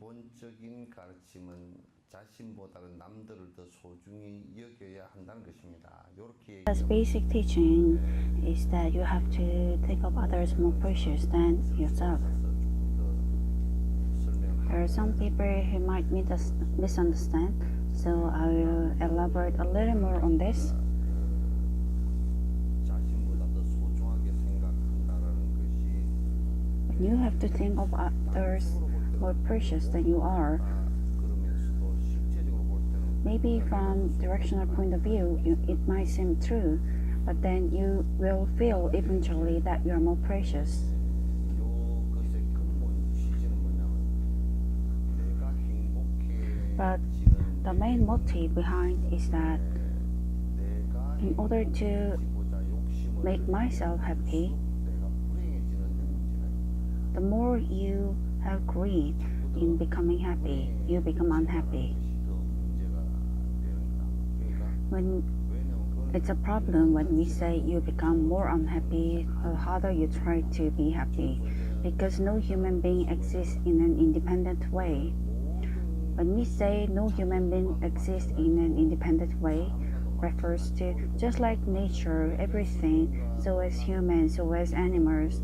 기본적인 가르침은 자신보다는 남들을 더 소중히 여겨야 한다는 것입니다. The basic teaching is that you have to think of others more precious than yourself. There are some people who might misunderstand, so I will elaborate a little more on this. You have to think of others more precious than you are. Maybe from directional point of view, it might seem true, but then you will feel eventually that you are more precious. But the main motive behind is that in order to make myself happy, the more you have greed in becoming happy, you become unhappy. When it's a problem when we say you become more unhappy, the harder you try to be happy, because no human being exists in an independent way. When we say no human being exists in an independent way, refers to just like nature, everything, so as humans, so as animals.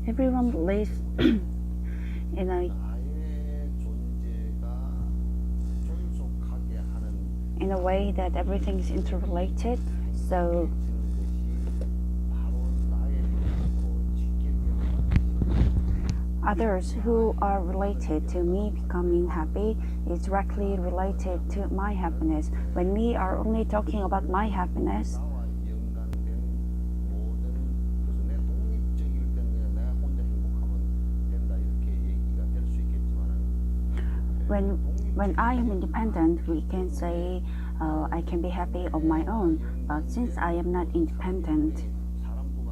Everyone lives in a way that everything is interrelated, so others who are related to me becoming happy is directly related to my happiness. When we are only talking about my happiness, when I am independent, we can say I can be happy on my own. But since I am not independent,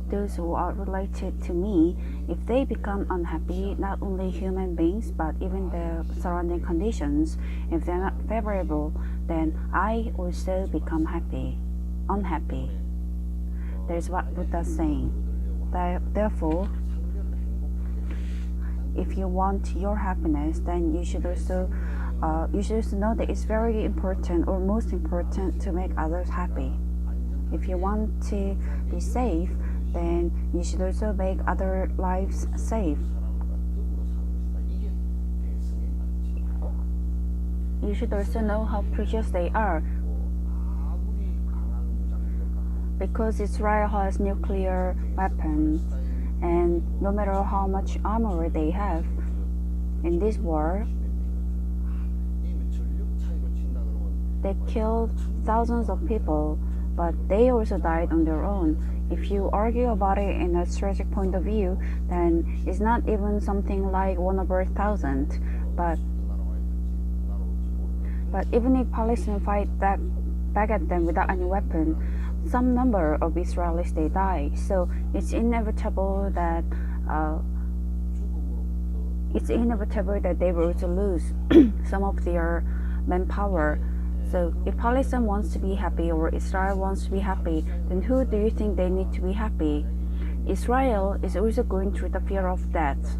those who are related to me, if they become unhappy, not only human beings but even the surrounding conditions, if they're not favorable, then I also become unhappy. That's what Buddha is saying. Therefore, if you want your happiness, then you should also know that it's very important or most important to make others happy. If you want to be safe, then you should also make other lives safe. You should also know how precious they are. Because Israel has nuclear weapons, and no matter how much armor they have in this war, they killed thousands of people, but they also died on their own. If you argue about it in a strategic point of view, then it's not even something like 1/1,000. But even if Palestinians fight back at them without any weapon, some number of Israelis they die. So it's inevitable that they will also lose some of their manpower. So if Palestine wants to be happy or Israel wants to be happy, then who do you think they need to be happy? Israel is also going through the fear of death.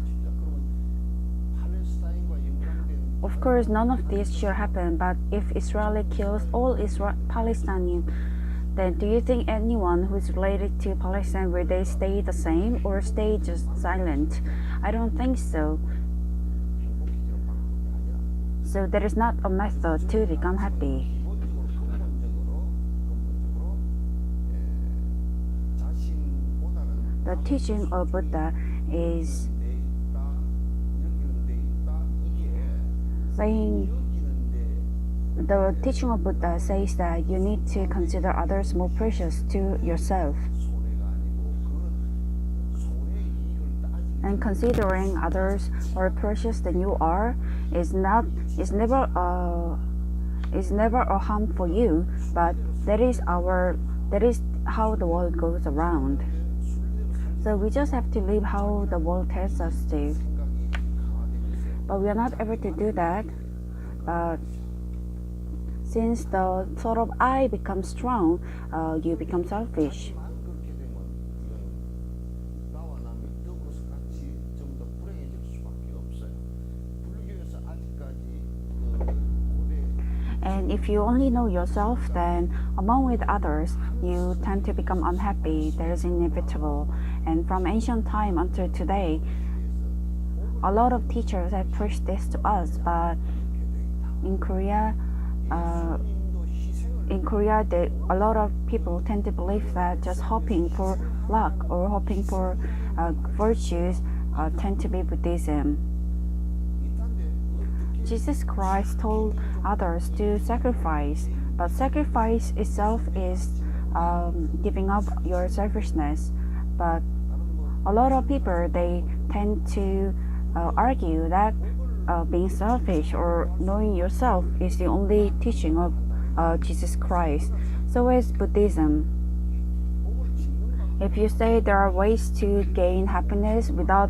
Of course, none of this should happen, but if Israel kills all Palestinians, then do you think anyone who is related to Palestine, will they stay the same or stay just silent? I don't think so. So there is not a method to become happy. The teaching of Buddha is saying, the teaching of Buddha says that you need to consider others more precious to yourself. And considering others more precious than you are is never a harm for you, but that is how the world goes around. So we just have to live how the world tells us to. But we are not able to do that. But since the thought of I becomes strong, you become selfish. And if you only know yourself, then among with others, you tend to become unhappy. That is inevitable. And from ancient time until today, a lot of teachers have preached this to us, but in Korea, a lot of people tend to believe that just hoping for luck or hoping for virtues tend to be Buddhism. Jesus Christ told others to sacrifice, but sacrifice itself is giving up your selfishness. But a lot of people, they tend to argue that being selfish or knowing yourself is the only teaching of Jesus Christ. So is Buddhism. If you say there are ways to gain happiness without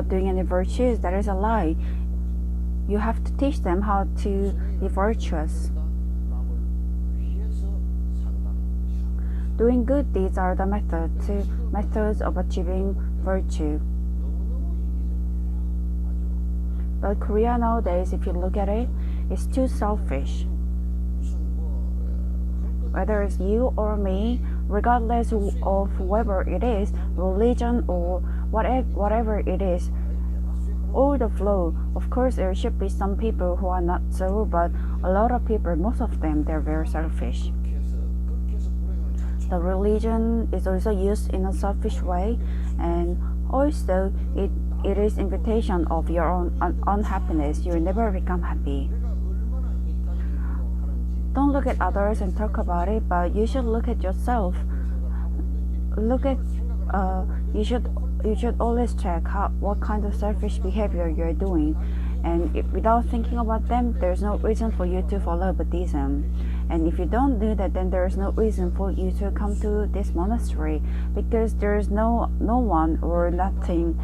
doing any virtues, that is a lie. You have to teach them how to be virtuous. Doing good deeds are the methods of achieving virtue. But Korea nowadays, if you look at it, is too selfish. Whether it's you or me, regardless of whoever it is, religion or whatever it is, all the flow. Of course, there should be some people who are not so, but a lot of people, most of them, they're very selfish. The religion is also used in a selfish way, and also it is invitation of your own unhappiness. You will never become happy. Don't look at others and talk about it, but you should look at yourself. You should always check what kind of selfish behavior you're doing, and without thinking about them, there's no reason for you to follow Buddhism. And if you don't do that, then there's no reason for you to come to this monastery, because there's no one or nothing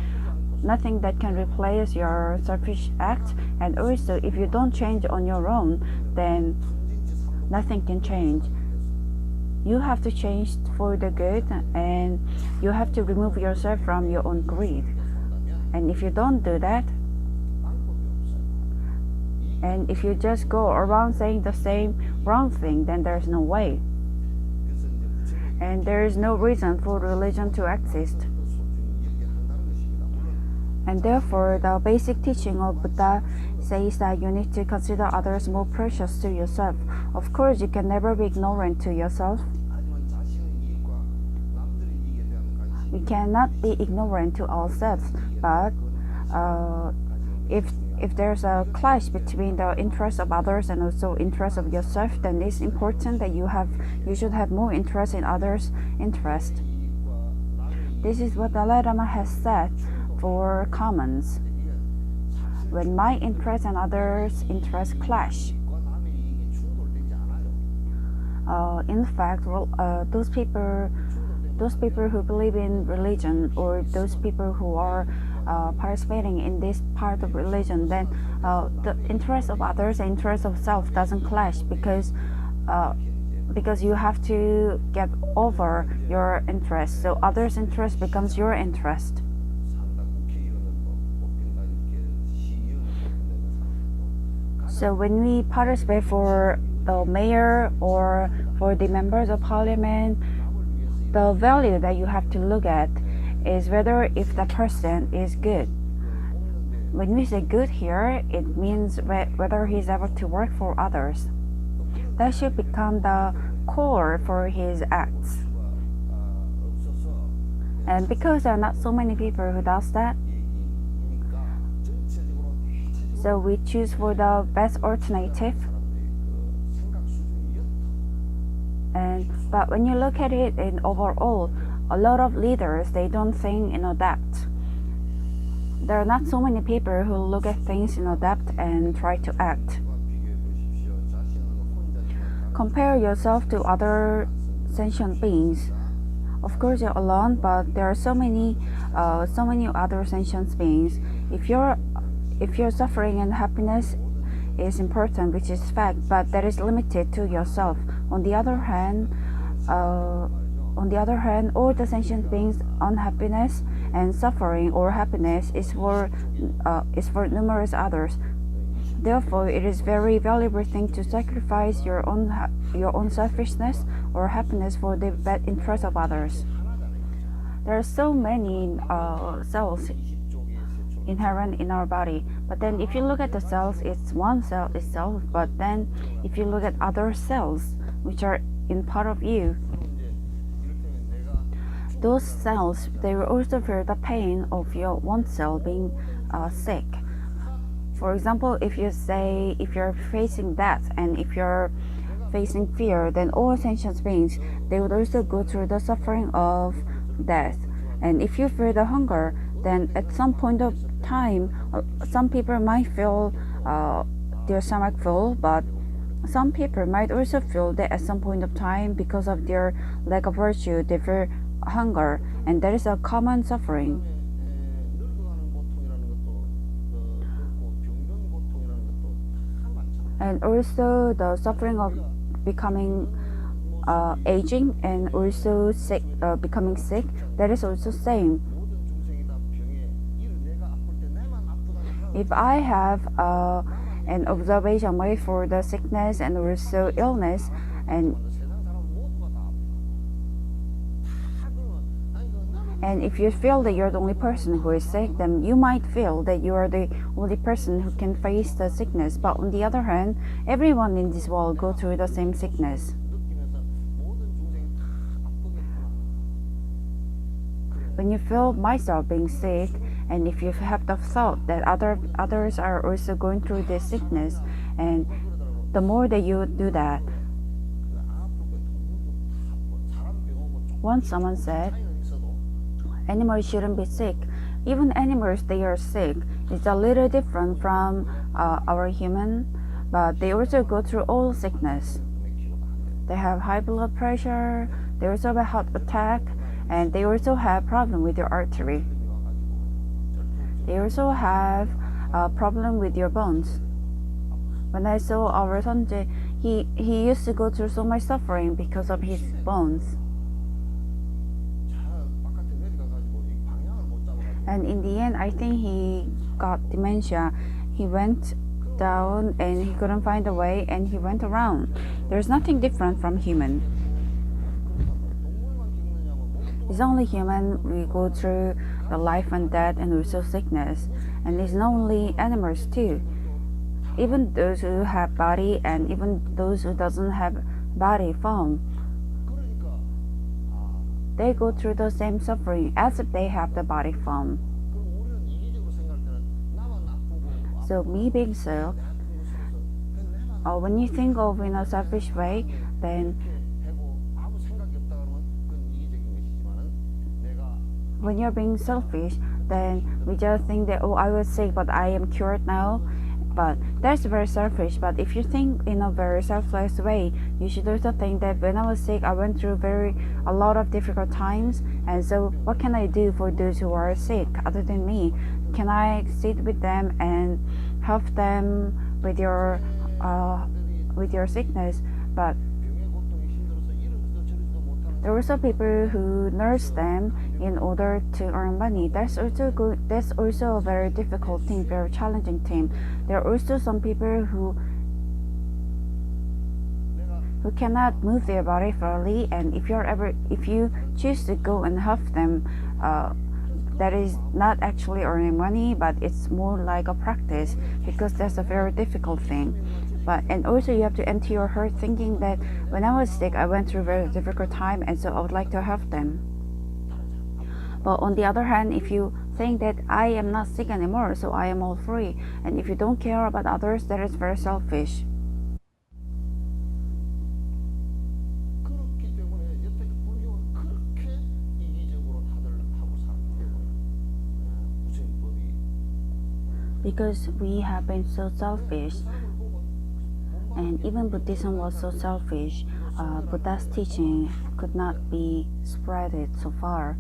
that can replace your selfish act. And also, if you don't change on your own, then nothing can change. You have to change for the good, and you have to remove yourself from your own greed. And if you don't do that, and if you just go around saying the same wrong thing, then there's no way. And there is no reason for religion to exist. And therefore, the basic teaching of Buddha says that you need to consider others more precious to yourself. Of course, you can never be ignorant to yourself. We cannot be ignorant to ourselves, but if there's a clash between the interests of others and also interest of yourself, then it's important that you should have more interest in others' interest. This is what Dalai Lama has said for commons. When my interest and others' interests clash, in fact, those people who believe in religion, or those people who are participating in this part of religion, then the interest of others and interest of self doesn't clash, because you have to get over your interest, so others' interest becomes your interest. So when we participate for the mayor or for the members of parliament, the value that you have to look at is whether if the person is good. When we say good here, it means whether he's able to work for others. That should become the core for his acts. And because there are not so many people who does that, so we choose for the best alternative. But when you look at it in overall, a lot of leaders, they don't think in a depth. There are not so many people who look at things in a depth and try to act. Compare yourself to other sentient beings. Of course, you're alone, but there are so many other sentient beings. If you're suffering, and happiness is important, which is fact, but that is limited to yourself. On the other hand, all the sentient beings' unhappiness and suffering or happiness is for numerous others. Therefore, it is very valuable thing to sacrifice your own selfishness or happiness for the best interest of others. There are so many cells inherent in our body, but then if you look at the cells, it's one cell itself. But then if you look at other cells which are in part of you, those cells, they will also feel the pain of your one cell being sick. For example, if you're facing death and if you're facing fear, then all sentient beings, they would also go through the suffering of death. And if you feel the hunger, then at some point of time, some people might feel their stomach full, but some people might also feel that at some point of time, because of their lack of virtue, they feel hunger, and that is a common suffering. And also the suffering of becoming aging and also sick, becoming sick, that is also same. If I have an observation way for the sickness and also illness, and if you feel that you're the only person who is sick, then you might feel that you are the only person who can face the sickness. But on the other hand, everyone in this world go through the same sickness. When you feel myself being sick, and if you have the thought that others are also going through this sickness, and the more that you do that, once someone said, animals shouldn't be sick. Even animals, they are sick. It's a little different from our human, but they also go through all sickness. They have high blood pressure, they also have a heart attack, and they also have problem with your artery. They also have a problem with your bones. When I saw our Sonje, he used to go through so much suffering because of his bones. And in the end, I think he got dementia. He went down and he couldn't find a way and he went around. There's nothing different from human. It's only human we go through the life and death and also sickness. And it's not only animals too. Even those who have body and even those who doesn't have body form, they go through the same suffering as if they have the body form. So me being self, when you think of in a selfish way, then when you're being selfish, then we just think that, oh, I was sick but I am cured now. But that's very selfish. But if you think in a very selfless way, you should also think that when I was sick, I went through a lot of difficult times, and so what can I do for those who are sick other than me? Can I sit with them and help them with your sickness? But there are also people who nurse them in order to earn money. That's also good. That's also a very difficult thing, very challenging thing. There are also some people who cannot move their body freely, and if you choose to go and help them, that is not actually earning money, but it's more like a practice, because that's a very difficult thing. And also you have to empty your heart thinking that when I was sick, I went through a very difficult time, and so I would like to help them. But on the other hand, if you think that I am not sick anymore, so I am all free, and if you don't care about others, that is very selfish. Because we have been so selfish, and even Buddhism was so selfish, Buddha's teaching could not be spreaded so far.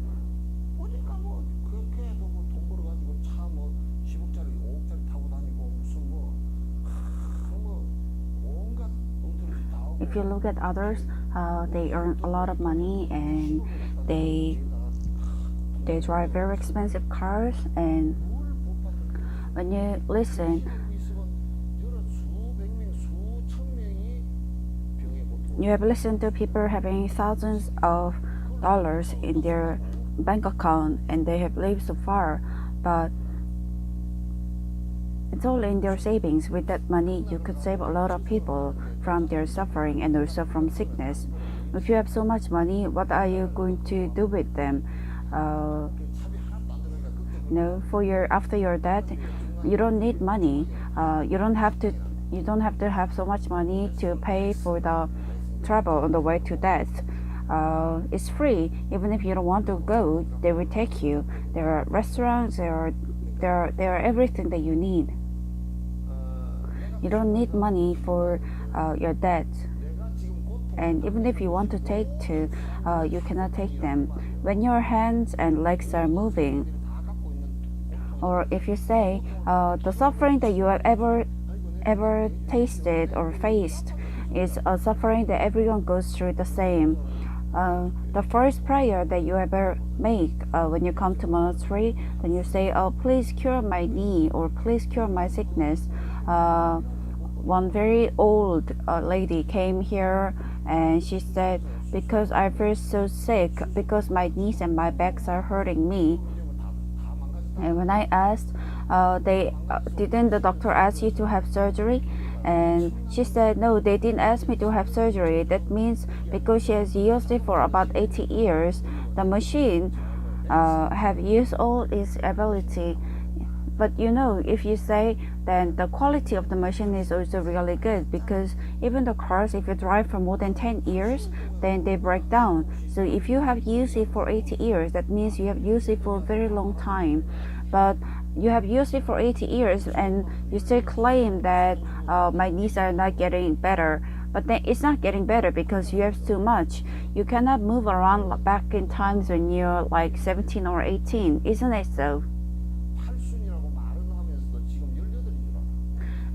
If you look at others, they earn a lot of money and they drive very expensive cars, and when you listen, You have listened to people having thousands of dollars in their bank account and they have lived so far, but it's all in their savings. With that money, you could save a lot of people from their suffering and also from sickness. If you have so much money, what are you going to do with them? After your death, you don't need money. You don't have to. You don't have to have so much money to pay for the travel on the way to death. It's free. Even if you don't want to go, they will take you. There are restaurants. There are everything that you need. You don't need money for your debt. And even if you want to take two, you cannot take them. When your hands and legs are moving, or if you say the suffering that you have ever tasted or faced is a suffering that everyone goes through the same. The first prayer that you ever make when you come to monastery, then you say, "Oh, please cure my knee," or "Please cure my sickness." One very old lady came here and she said, "Because I feel so sick, because my knees and my backs are hurting me." And when I asked, didn't the doctor ask you to have surgery? And she said, "No, they didn't ask me to have surgery." That means because she has used it for about 80 years, the machine have used all its ability. But if you say, then the quality of the machine is also really good, because even the cars, if you drive for more than 10 years, then they break down. So if you have used it for 80 years, that means you have used it for a very long time. But you have used it for 80 years and you still claim that my knees are not getting better. But then it's not getting better because you have too much. You cannot move around back in times when you're like 17 or 18, isn't it so?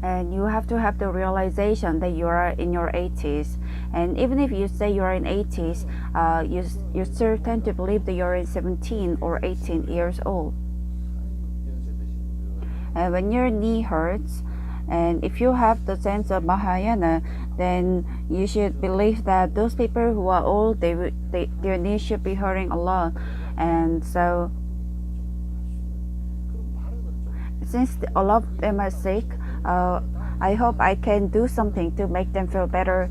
And you have to have the realization that you are in your 80s. And even if you say you are in 80s, you still tend to believe that you're in 17 or 18 years old. And when your knee hurts, and if you have the sense of Mahayana, then you should believe that those people who are old, their knees should be hurting a lot. And so, since a lot of them are sick, I hope I can do something to make them feel better.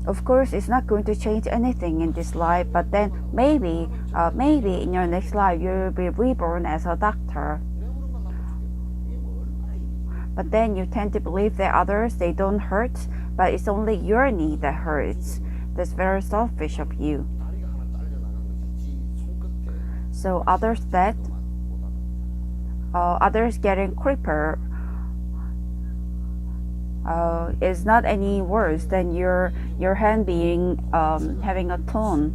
Of course, it's not going to change anything in this life, but then maybe in your next life, you'll be reborn as a doctor. But then you tend to believe that others, they don't hurt, but it's only your knee that hurts. That's very selfish of you. So others getting crippled is not any worse than your hand being having a thorn.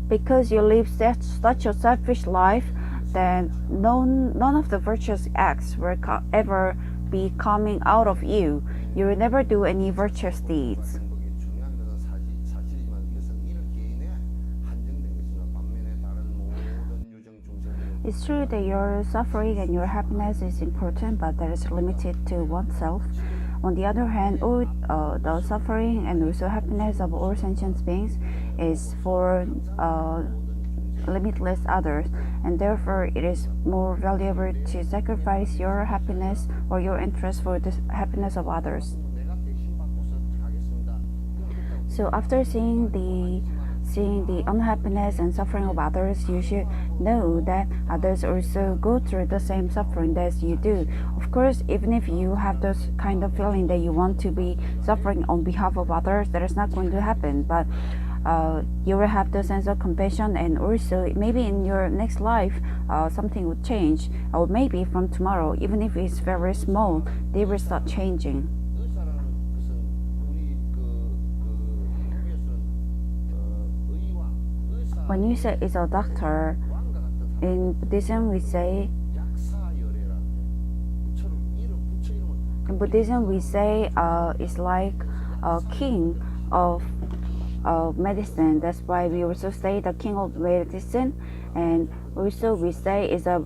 Because you live such a selfish life, then none of the virtuous acts will ever be coming out of you. You will never do any virtuous deeds. It's true that your suffering and your happiness is important, but that is limited to oneself. On the other hand, all the suffering and also happiness of all sentient beings is for limitless others, and therefore it is more valuable to sacrifice your happiness or your interest for the happiness of others. So after seeing the unhappiness and suffering of others, you should know that others also go through the same suffering as you do. Of course, even if you have this kind of feeling that you want to be suffering on behalf of others, that is not going to happen. But you will have the sense of compassion, and also maybe in your next life something would change, or maybe from tomorrow, even if it's very small, they will start changing. When you say it's a doctor, in Buddhism we say it's like a king of medicine. That's why we also say the king of medicine, and also we say it's a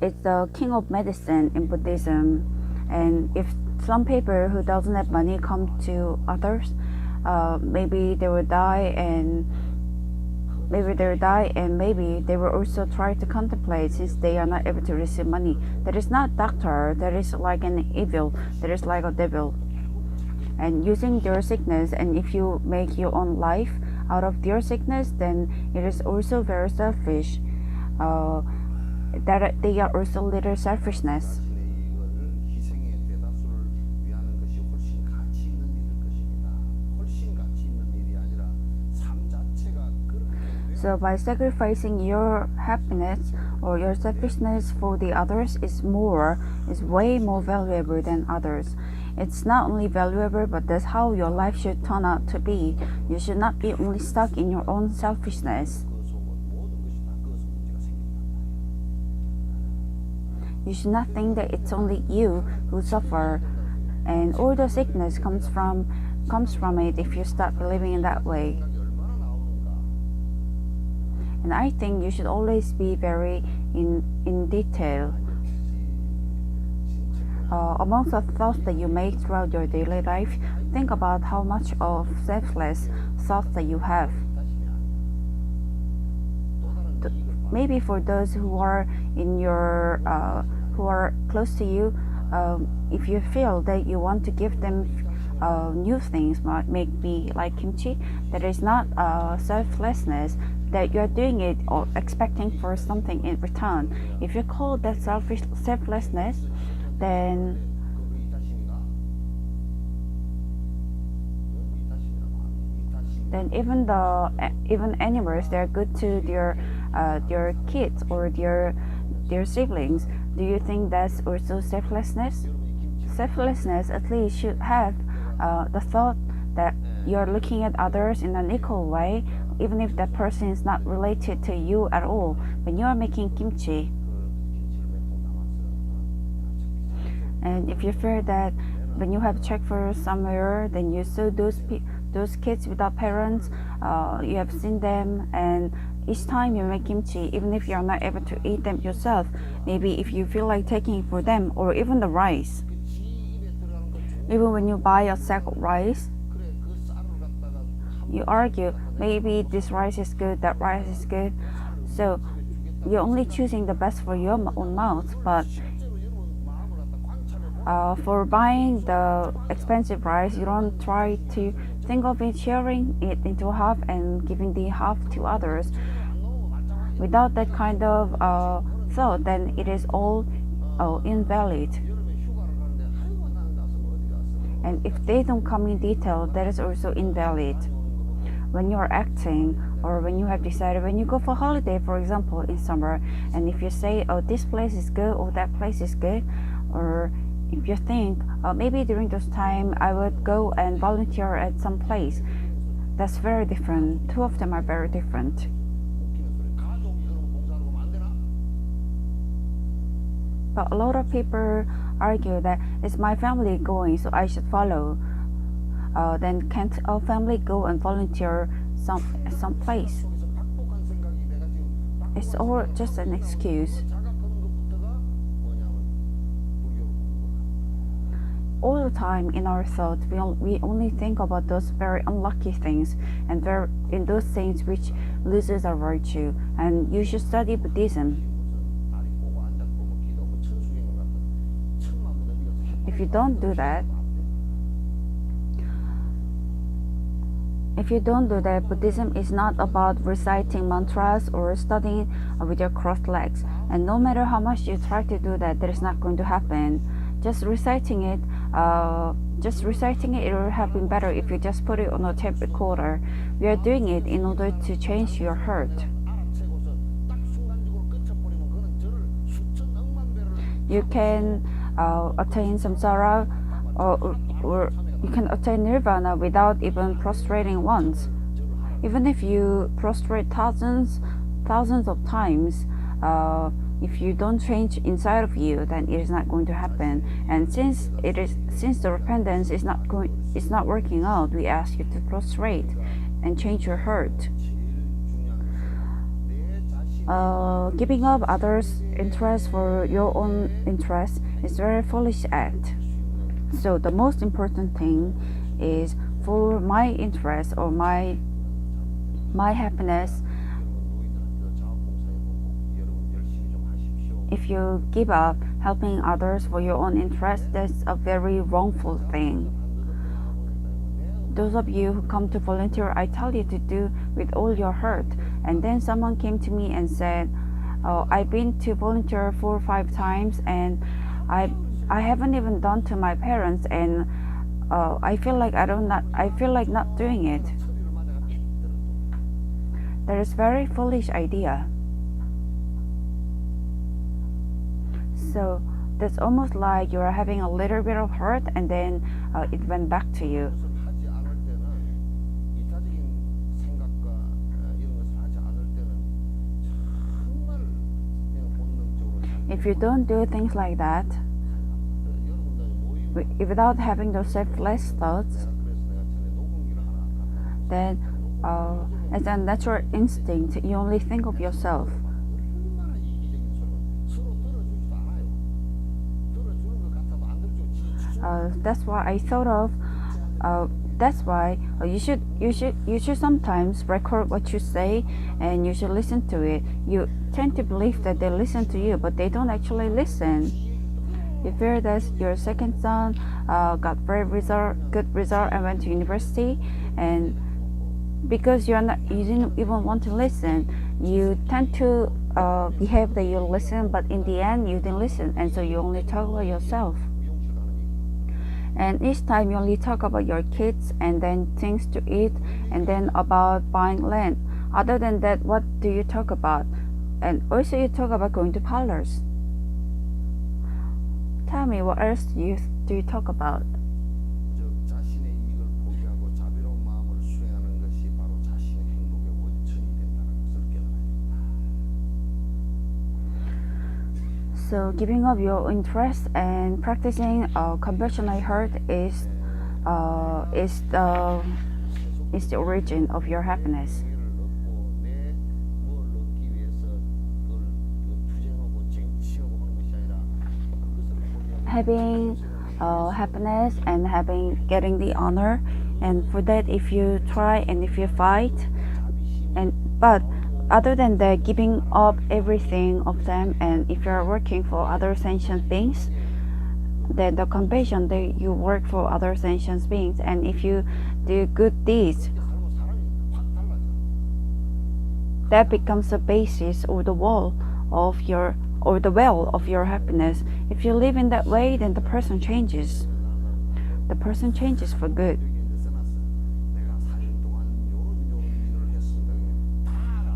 it's the king of medicine in Buddhism. And if some people who doesn't have money come to others, maybe they will die, and maybe they will also try to contemplate since they are not able to receive money. That is not doctor, that is like an evil, that is like a devil. And using their sickness, and if you make your own life out of their sickness, then it is also very selfish. That they are also little selfishness. So by sacrificing your happiness or your selfishness for the others is way more valuable than others. It's not only valuable, but that's how your life should turn out to be. You should not be only stuck in your own selfishness. You should not think that it's only you who suffer, and all the sickness comes from it if you start believing in that way. And I think you should always be very in detail. Amongst the thoughts that you make throughout your daily life, think about how much of selfless thoughts that you have. Maybe for those who are who are close to you, if you feel that you want to give them new things, maybe like kimchi, that is not selflessness, that you are doing it or expecting for something in return. If you call that selflessness, then even animals, they are good to their kids or their siblings. Do you think that's also selflessness? Selflessness at least should have the thought that you're looking at others in an equal way, even if that person is not related to you at all. When you are making kimchi, and if you feel that when you have checked for somewhere, then you saw those kids without parents, you have seen them, and each time you make kimchi, even if you're not able to eat them yourself, maybe if you feel like taking it for them, or even the rice, even when you buy a sack of rice, you argue, maybe this rice is good, that rice is good, so you're only choosing the best for your own mouth. But for buying the expensive rice, you don't try to think of it sharing it into half and giving the half to others. Without that kind of thought, then it is all invalid. And if they don't come in detail, that is also invalid. When you're acting, or when you have decided, when you go for holiday, for example, in summer, and if you say, oh, this place is good, or that place is good, or if you think, maybe during this time I would go and volunteer at some place, that's very different. Two of them are very different. But a lot of people argue that it's my family going, so I should follow. Then can't our family go and volunteer some place? It's all just an excuse. All the time in our thoughts, we only think about those very unlucky things, and in those things which loses our virtue. And you should study Buddhism. If you don't do that, Buddhism is not about reciting mantras or studying with your crossed legs. And no matter how much you try to do that, that is not going to happen. Just reciting it, it will have been better if you just put it on a tape recorder. We are doing it in order to change your heart. You can attain samsara, or you can attain nirvana without even prostrating once. Even if you prostrate thousands of times, if you don't change inside of you, then it is not going to happen. And since the repentance is not working out, we ask you to prostrate and change your heart. Giving up others' interest for your own interest is a very foolish act. So the most important thing is for my interest or my happiness. If you give up helping others for your own interest, that's a very wrongful thing. Those of you who come to volunteer, I tell you to do with all your heart. And then someone came to me and said, "Oh, I've been to volunteer 4 or 5 times, and I haven't even done to my parents, and I feel like not doing it." That is very foolish idea. So that's almost like you're having a little bit of hurt, and then it went back to you. If you don't do things like that, without having those selfless thoughts, then as a natural instinct, you only think of yourself. That's why I thought of. That's why you should sometimes record what you say, and you should listen to it. You tend to believe that they listen to you, but they don't actually listen. You fear that your second son got good result and went to university, and because you didn't even want to listen, you tend to behave that you listen, but in the end you didn't listen, and so you only talk about yourself. And each time you only talk about your kids, and then things to eat, and then about buying land. Other than that, what do you talk about? And also you talk about going to parlors. Tell me, what else do you talk about? So giving up your interest and practicing compassionate heart is the origin of your happiness. Having happiness and getting the honor, and for that, if you try and if you fight, but other than that, giving up everything of them, and if you are working for other sentient beings, then the compassion that you work for other sentient beings, and if you do good deeds, that becomes the basis or the wall of your the well of your happiness. If you live in that way, then the person changes. The person changes for good.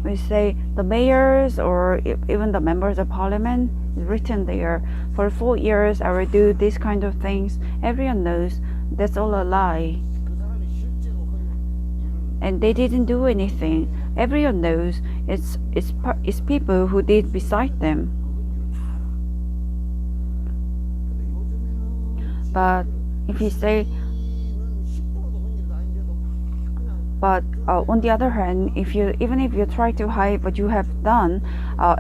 We say the mayors or even the members of parliament is written there, for 4 years I will do this kind of things. Everyone knows that's all a lie, and they didn't do anything. Everyone knows it's people who did beside them. But if you say, but on the other hand, even if you try to hide what you have done,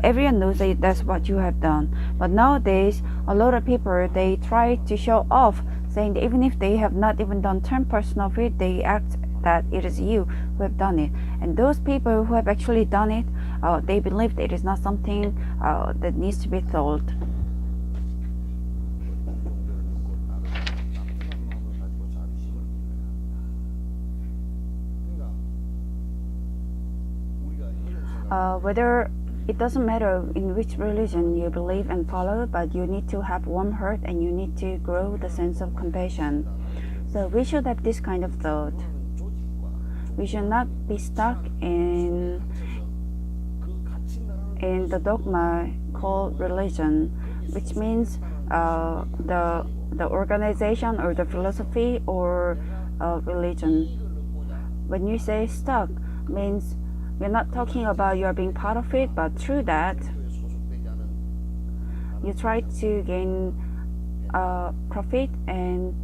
everyone knows that that's what you have done. But nowadays, a lot of people, they try to show off, saying that even if they have not even done 10% of it, they act that it is you who have done it. And those people who have actually done it, they believe that it is not something that needs to be told. Whether it doesn't matter in which religion you believe and follow, but you need to have warm heart and you need to grow the sense of compassion. So we should have this kind of thought. We should not be stuck in the dogma called religion, which means the organization or the philosophy or religion. When you say stuck, means we're not talking about you are being part of it, but through that, you try to gain profit, and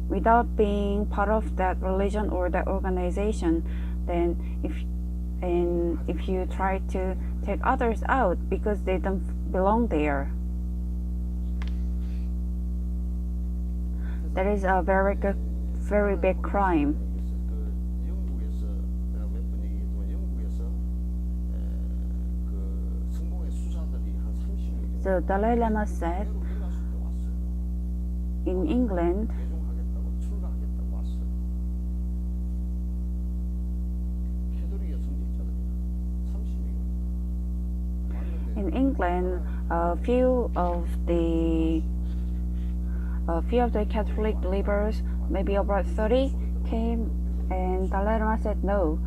without being part of that religion or that organization, then if you try to take others out because they don't belong there. That is a very big crime. 영국에서 내가 몇 번 얘기했지만 영국에서 그 성공의 수사들이 한 30명. So Dalai Lama said in England, 개종하겠다고 출가하겠다고 왔어요. 캐톨릭의 성직자들이 30명. in England, a few of the Catholic believers, maybe about 30, came, and Dalai Lama said no.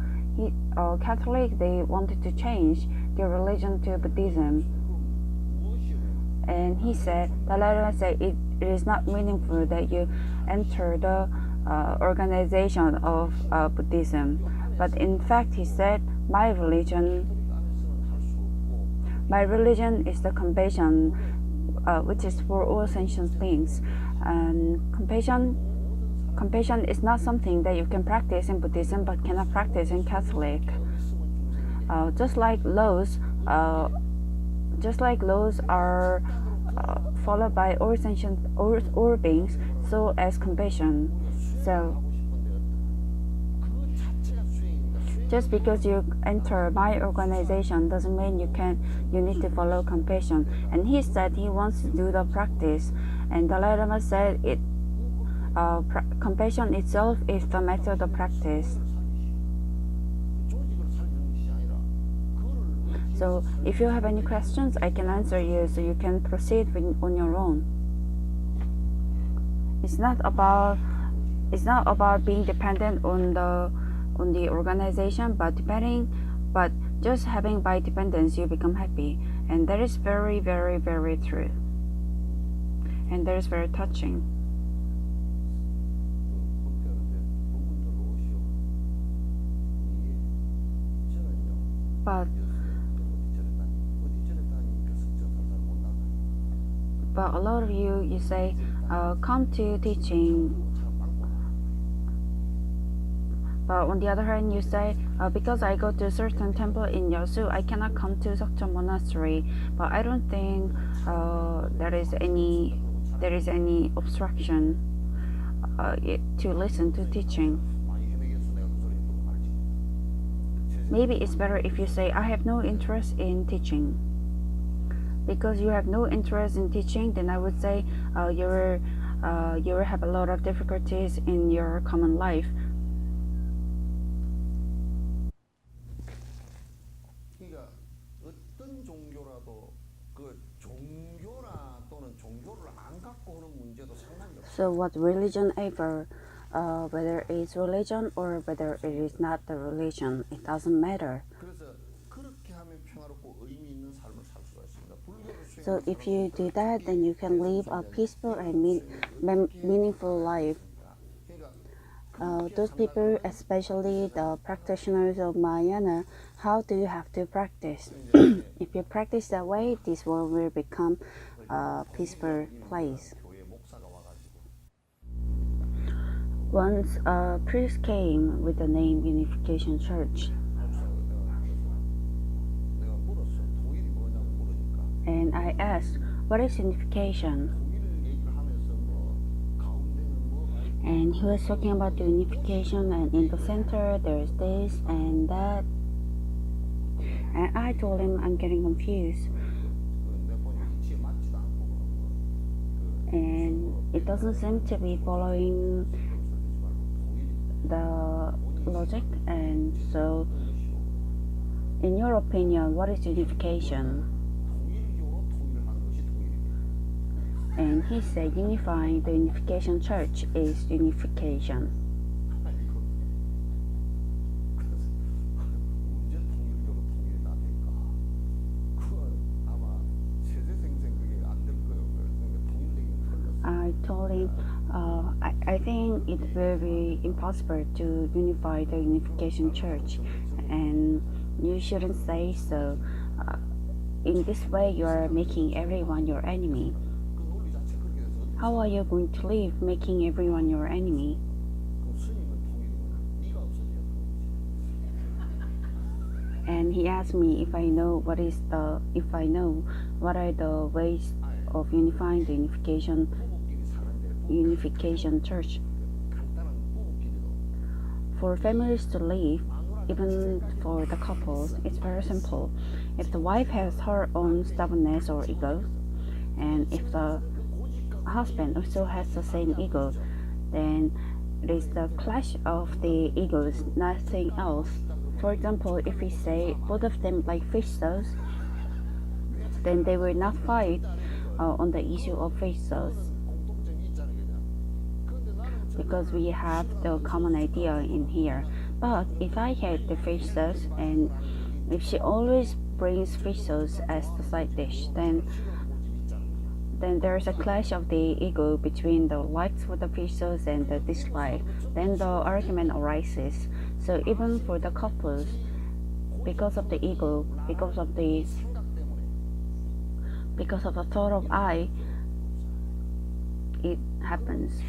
Catholic, they wanted to change their religion to Buddhism, and he said, Dalai Lama said it is not meaningful that you enter the organization of Buddhism, but in fact he said, my religion is the compassion, which is for all sentient things. And compassion is not something that you can practice in Buddhism but cannot practice in Catholic. Just like laws are followed by all sentient all beings, so as compassion. So just because you enter my organization doesn't mean you need to follow compassion. And he said he wants to do the practice, and Dalai Lama said compassion itself is the method of practice. So if you have any questions, I can answer you, so you can proceed on your own. It's not about being dependent on the organization, but just having by dependence you become happy, and that is very, very, very true, and that is very touching. But a lot of you say, come to teaching. But on the other hand, you say, because I go to a certain temple in Yeosu, I cannot come to Seokjeon Monastery. But I don't think there is any obstruction to listen to teaching. Maybe it's better if you say, I have no interest in teaching. Because you have no interest in teaching, then I would say you will have a lot of difficulties in your common life. So what religion ever, whether it's religion or whether it is not the religion, it doesn't matter. So if you do that, then you can live a peaceful and meaningful life. Those people, especially the practitioners of Mahayana, how do you have to practice? If you practice that way, this world will become a peaceful place. Once a priest came with the name Unification Church, and I asked, what is unification? And he was talking about the unification, and in the center there is this and that. And I told him I'm getting confused. And it doesn't seem to be following the logic. And so, in your opinion, what is unification? And he said unifying the Unification Church is unification. I told him, I think it will be impossible to unify the Unification Church, and you shouldn't say so. In this way, you are making everyone your enemy. How are you going to live making everyone your enemy? And he asked me if I know what are the ways of unifying the unification church for families to live. Even for the couples, it's very simple. If the wife has her own stubbornness or ego, and if the husband also has the same ego, then it is the clash of the egos, nothing else. For example, if we say both of them like fish sauce, then they will not fight on the issue of fish sauce, because we have the common idea in here. But if I hate the fish sauce, and if she always brings fish sauce as the side dish, then there's a clash of the ego between the likes for the fish sauce and the dislike. Then the argument arises. So even for the couples, because of the ego, because of the thought of I, it happens.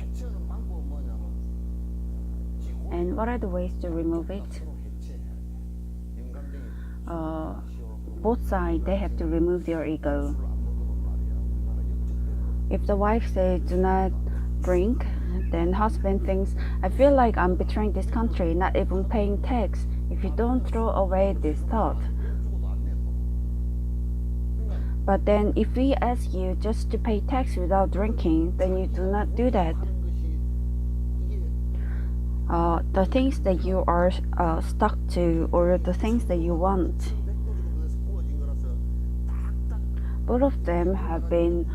And what are the ways to remove it? Both sides, they have to remove their ego. If the wife says do not drink, then husband thinks, I feel like I'm betraying this country, not even paying tax, if you don't throw away this thought. But then if we ask you just to pay tax without drinking, then you do not do that. The things that you are stuck to, or the things that you want, both of them have been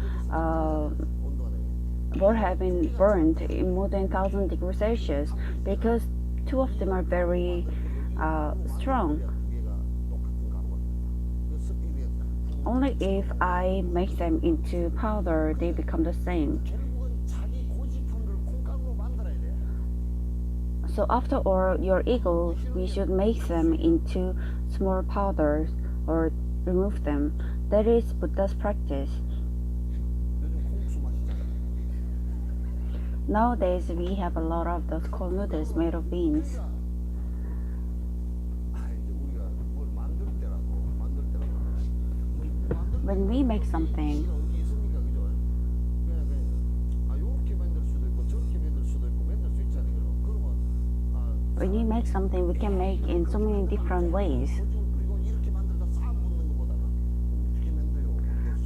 burned in more than 1,000 degrees Celsius, because two of them are very strong. Only if I make them into powder, they become the same. So after all, your ego, we should make them into small powders or remove them. That is Buddha's practice. Nowadays, we have a lot of those cold noodles made of beans. When we make something, we can make in so many different ways.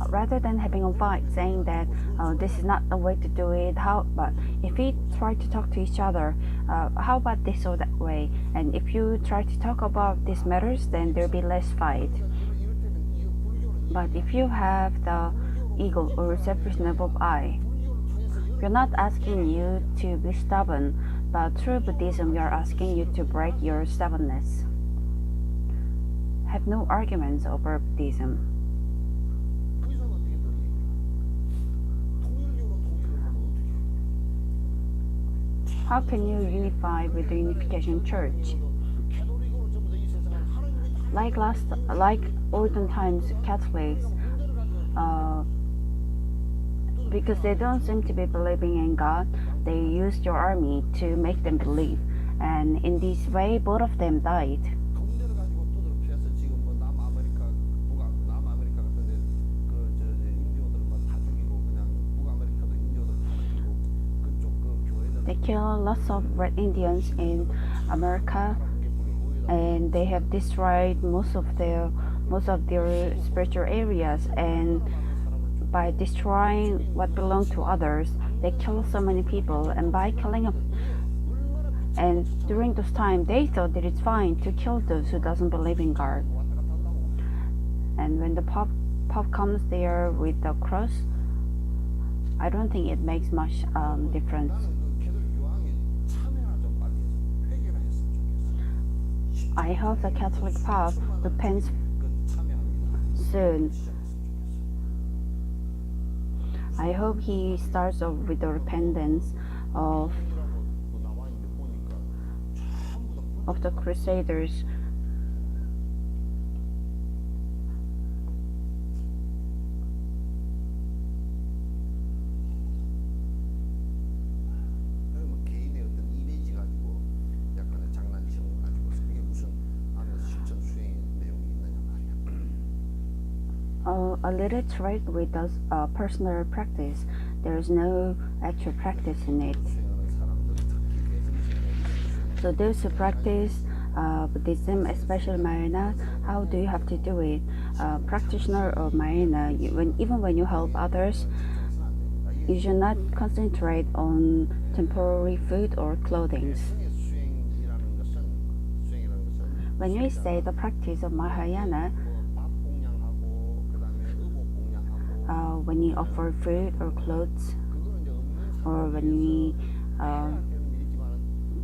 Rather than having a fight saying that this is not the way to do it, but if we try to talk to each other, how about this or that way, and if you try to talk about these matters, then there'll be less fight. But if you have the ego or selfishness of I, we're not asking you to be stubborn, but through Buddhism we are asking you to break your stubbornness. Have no arguments over Buddhism. How can you unify with the Unification Church? Like olden times, Catholics, because they don't seem to be believing in God, they used your army to make them believe, and in this way, both of them died. They kill lots of Red Indians in America, and they have destroyed most of their spiritual areas, and by destroying what belonged to others, they kill so many people. And by killing them, and during this time, they thought that it's fine to kill those who doesn't believe in God. And when the Pope comes there with the cross, I don't think it makes much difference. I hope the Catholic Pope repents soon. I hope he starts off with the repentance of the Crusaders. a little trick with the personal practice. There's no actual practice in it. So those who practice Buddhism, especially Mahayana, how do you have to do it? Practitioner of Mahayana, even when you help others, you should not concentrate on temporary food or clothing. When we say the practice of Mahayana, when you offer food or clothes, or when we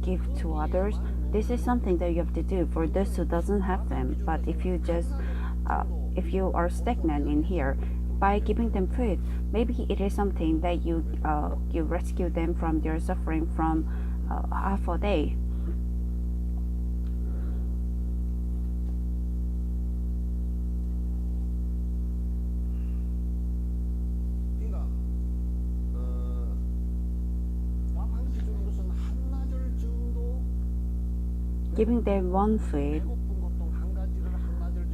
give to others, this is something that you have to do for those who doesn't have them. But if you just if you are stagnant in here, by giving them food, maybe it is something that you rescue them from their suffering from half a day. Giving them one food,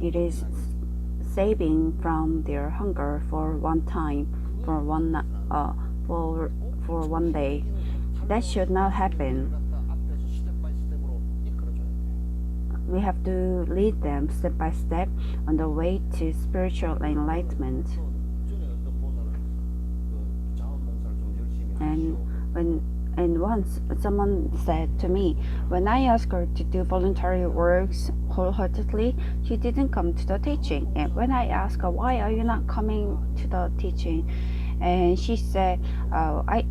it is saving from their hunger for one time, for one day. That should not happen. We have to lead them step by step on the way to spiritual enlightenment. And once someone said to me, when I asked her to do voluntary works wholeheartedly, she didn't come to the teaching. And when I asked her, why are you not coming to the teaching? And she said,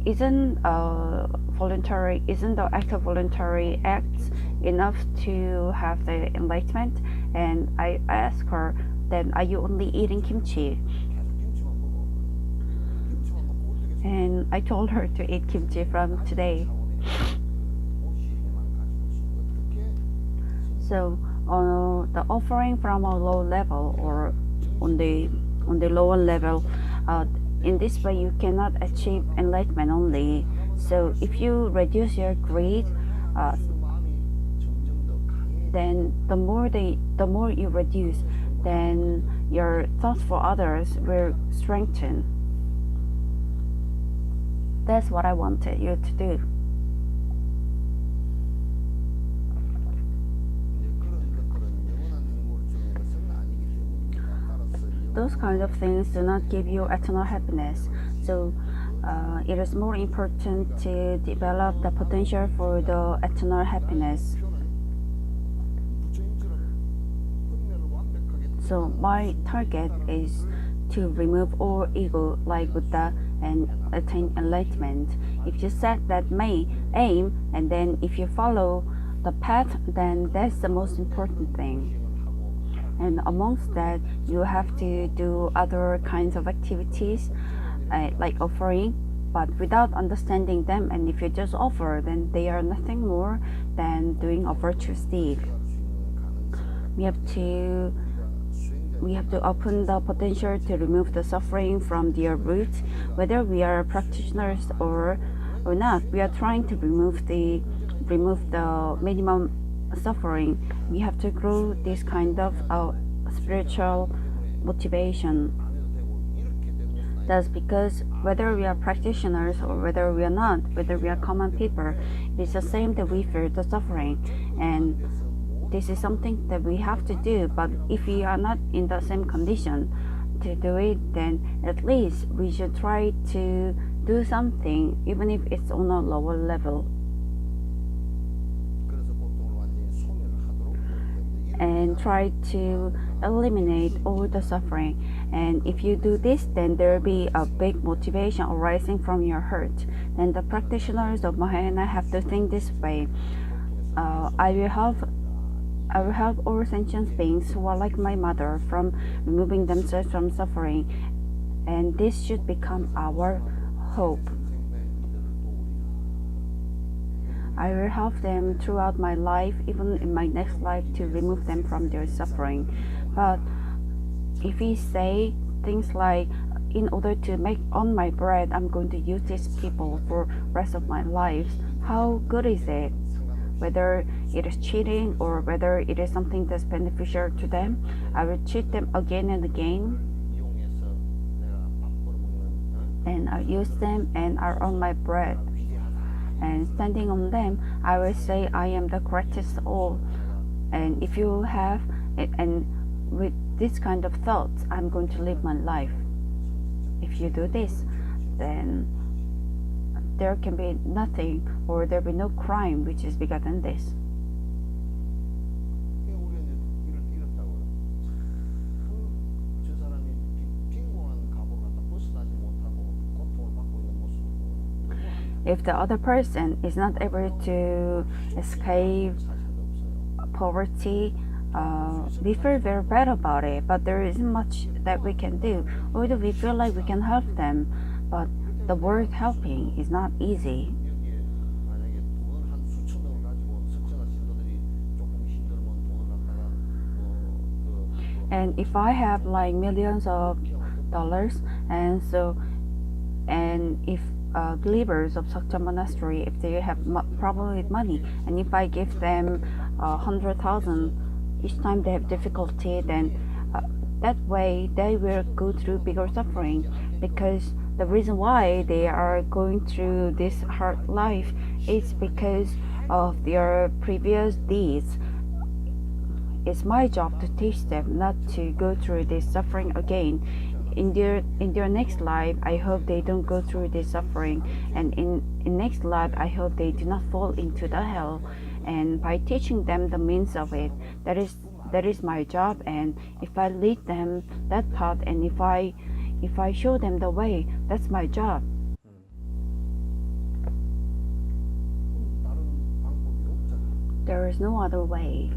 isn't the act of voluntary acts enough to have the enlightenment? And I asked her, then are you only eating kimchi? And I told her to eat kimchi from today. So the offering from a low level or on the lower level, in this way you cannot achieve enlightenment only. So if you reduce your greed, then the more you reduce, then your thoughts for others will strengthen. That's what I wanted you to do. Those kind of things do not give you eternal happiness. So it is more important to develop the potential for the eternal happiness. So my target is to remove all ego like Buddha and attain enlightenment. If you set that aim, and then if you follow the path, then that's the most important thing. And amongst that, you have to do other kinds of activities like offering, but without understanding them. And if you just offer, then they are nothing more than doing a virtuous deed. We have to open the potential to remove the suffering from their roots. Whether we are practitioners or not, we are trying to remove the minimum suffering. We have to grow this kind of spiritual motivation. That's because whether we are practitioners or whether we are not, whether we are common people, it's the same that we feel the suffering. And this is something that we have to do. But if we are not in the same condition to do it, then at least we should try to do something, even if it's on a lower level. And try to eliminate all the suffering. And if you do this, then there will be a big motivation arising from your heart. And the practitioners of Mahayana have to think this way. I will help all sentient beings who are like my mother from removing themselves from suffering. And this should become our hope. I will help them throughout my life, even in my next life, to remove them from their suffering. But if we say things like, in order to make on my bread, I'm going to use these people for rest of my life, how good is it? Whether it is cheating or whether it is something that's beneficial to them, I will cheat them again and again. and I'll use them and I'll earn my bread. And standing on them, I will say I am the greatest of all. And if you have, and with this kind of thoughts, I'm going to live my life. If you do this, then there can be nothing, or there will be no crime which is bigger than this. If the other person is not able to escape poverty, we feel very bad about it, but there isn't much that we can do. Although we feel like we can help them, but the word helping is not easy. And if I have like millions of dollars, and if believers of Sakcha Monastery, if they have problem with money, and if I give them 100,000 each time they have difficulty, then that way they will go through bigger suffering, because the reason why they are going through this hard life is because of their previous deeds. It's my job to teach them not to go through this suffering again. In their next life, I hope they don't go through this suffering, and in next life, I hope they do not fall into the hell. And by teaching them the means of it, that is my job. And if I lead them that path, and if I show them the way, that's my job. There is no other way.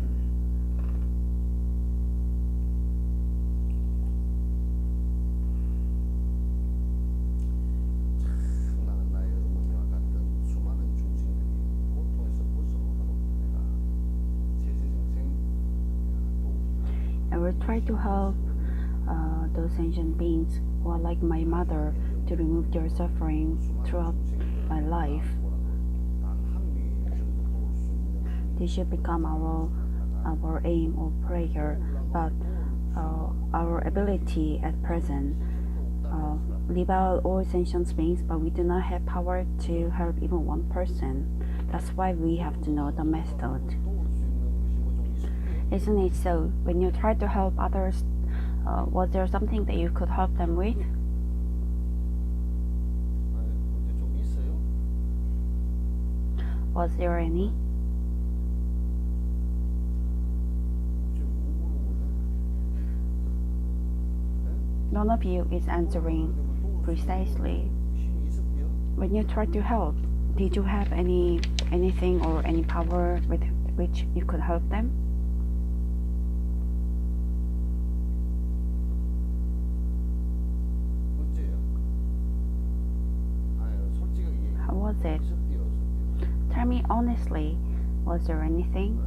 I will try to help those ancient beings who are like my mother to remove their suffering throughout my life. This should become our aim of prayer, but our ability at present live out all sentient beings, but we do not have power to help even one person. That's why we have to know the method. Isn't it so? When you try to help others, was there something that you could help them with? Was there any? None of you is answering precisely. When you tried to help, did you have anything or any power with which you could help them? How was it? Tell me honestly, was there anything?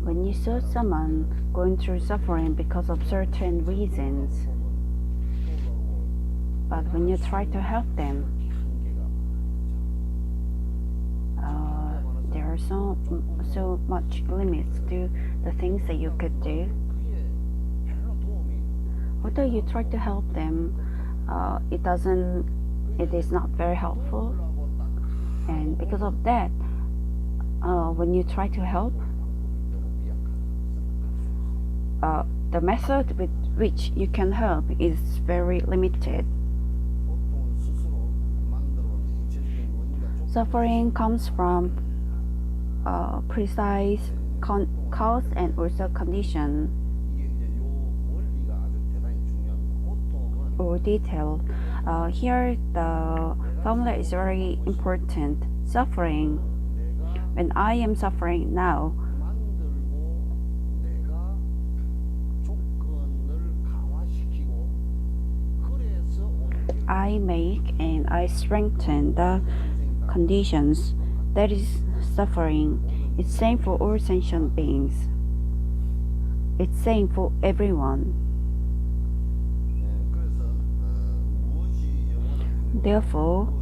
When you saw someone going through suffering because of certain reasons, but when you try to help them, there are so much limits to the things that you could do. Although you try to help them, it is not very helpful, and because of that, when you try to help, the method with which you can help is very limited. Suffering comes from precise cause and also condition or detail. Here the formula is very important. Suffering. When I am suffering now, I make and I strengthen the conditions. That is suffering. It's same for all sentient beings. It's same for everyone. Therefore,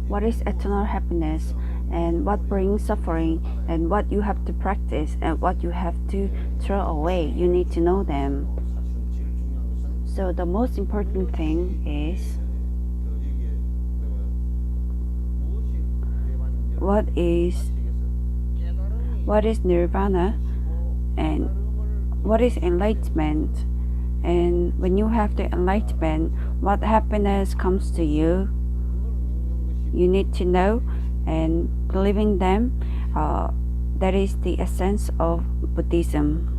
what is eternal happiness, and what brings suffering, and what you have to practice, and what you have to throw away. You need to know them. So the most important thing is what is nirvana and what is enlightenment. And when you have the enlightenment, what happiness comes to you, you need to know and believing them. That is the essence of Buddhism.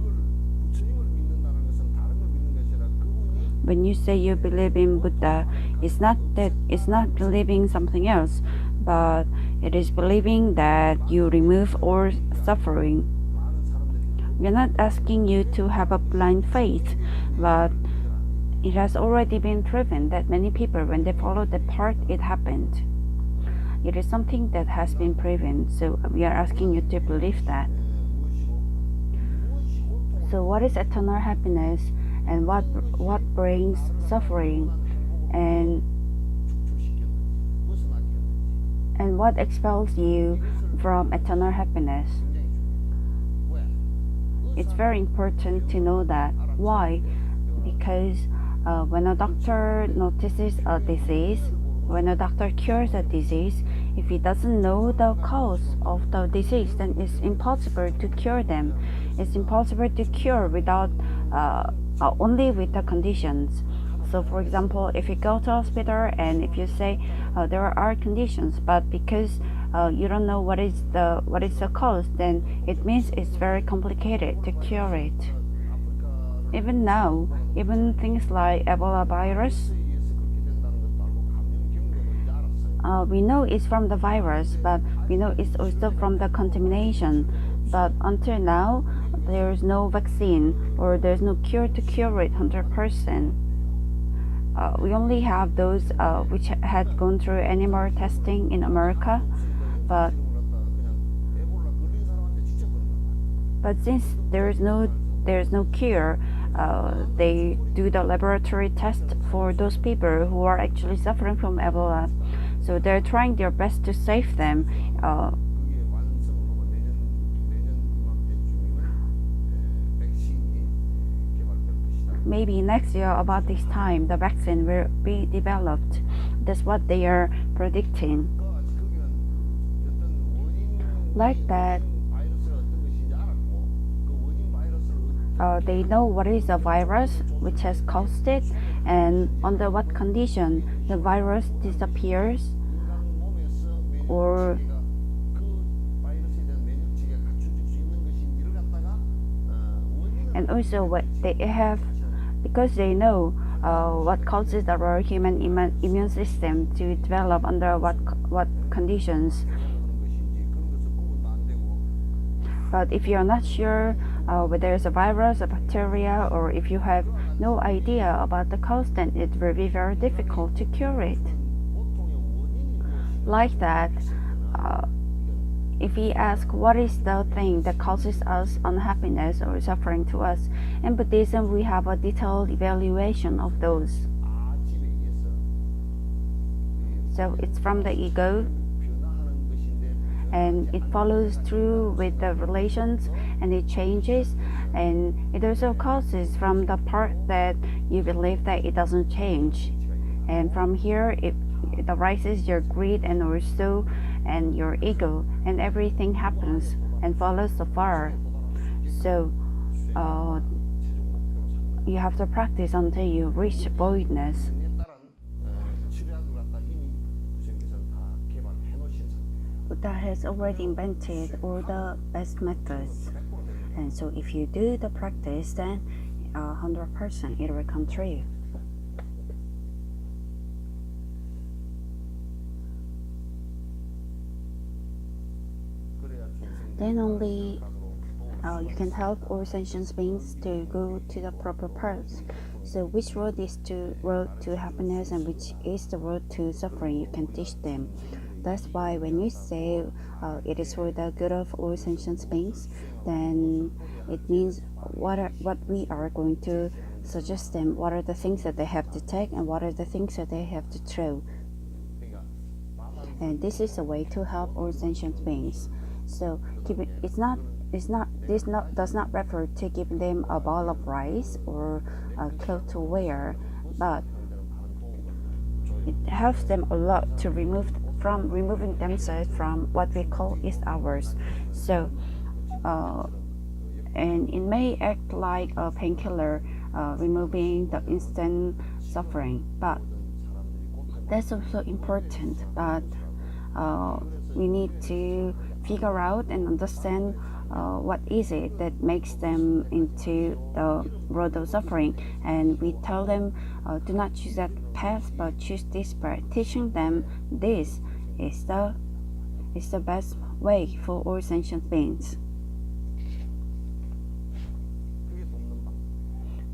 When you say you believe in Buddha, it's not believing something else, but it is believing that you remove all suffering. We are not asking you to have a blind faith, but it has already been proven that many people, when they follow the path, it happened. It is something that has been proven, so we are asking you to believe that. So what is eternal happiness, and what brings suffering, and what expels you from eternal happiness? It's very important to know that. Why? Because when a doctor notices a disease, when a doctor cures a disease, if he doesn't know the cause of the disease, then it's impossible to cure them. It's impossible to cure without only with the conditions. So for example, if you go to hospital and if you say there are conditions, but because you don't know what is the cause, then it means it's very complicated to cure it. Even now, even things like Ebola virus, we know it's from the virus, but we know it's also from the contamination. But until now, there's no vaccine or there's no cure to cure it 100%. We only have those which had gone through animal testing in America, but since there's no cure, they do the laboratory test for those people who are actually suffering from Ebola. So they're trying their best to save them. Maybe next year about this time, the vaccine will be developed. That's what they are predicting. Like that, they know what is the virus which has caused it, and under what condition the virus disappears, or and also what they have, because they know what causes our human immune system to develop under what conditions. But if you're not sure whether it's a virus, a bacteria, or if you have no idea about the cause, then it will be very difficult to cure it. Like that, if we ask what is the thing that causes us unhappiness or suffering to us, in Buddhism we have a detailed evaluation of those. So it's from the ego, and it follows through with the relations, and it changes, and it also causes from the part that you believe that it doesn't change, and from here it arises your greed and also and your ego, and everything happens and follows so far. So you have to practice until you reach voidness. Buddha has already invented all the best methods, and so if you do the practice, then 100% it will come true. Then only you can help all sentient beings to go to the proper path. So which road is the road to happiness and which is the road to suffering, you can teach them. That's why when you say it is for the good of all sentient beings, then it means what we are going to suggest them, what are the things that they have to take and what are the things that they have to throw. and this is a way to help all sentient beings. So does not refer to give them a bowl of rice or a cloth to wear, but it helps them a lot to removing themselves from what we call is ours. So, and it may act like a painkiller, removing the instant suffering, but that's also important. But we need to figure out and understand what is it that makes them into the road of suffering, and we tell them do not choose that path but choose this path, teaching them this is the best way for all sentient beings.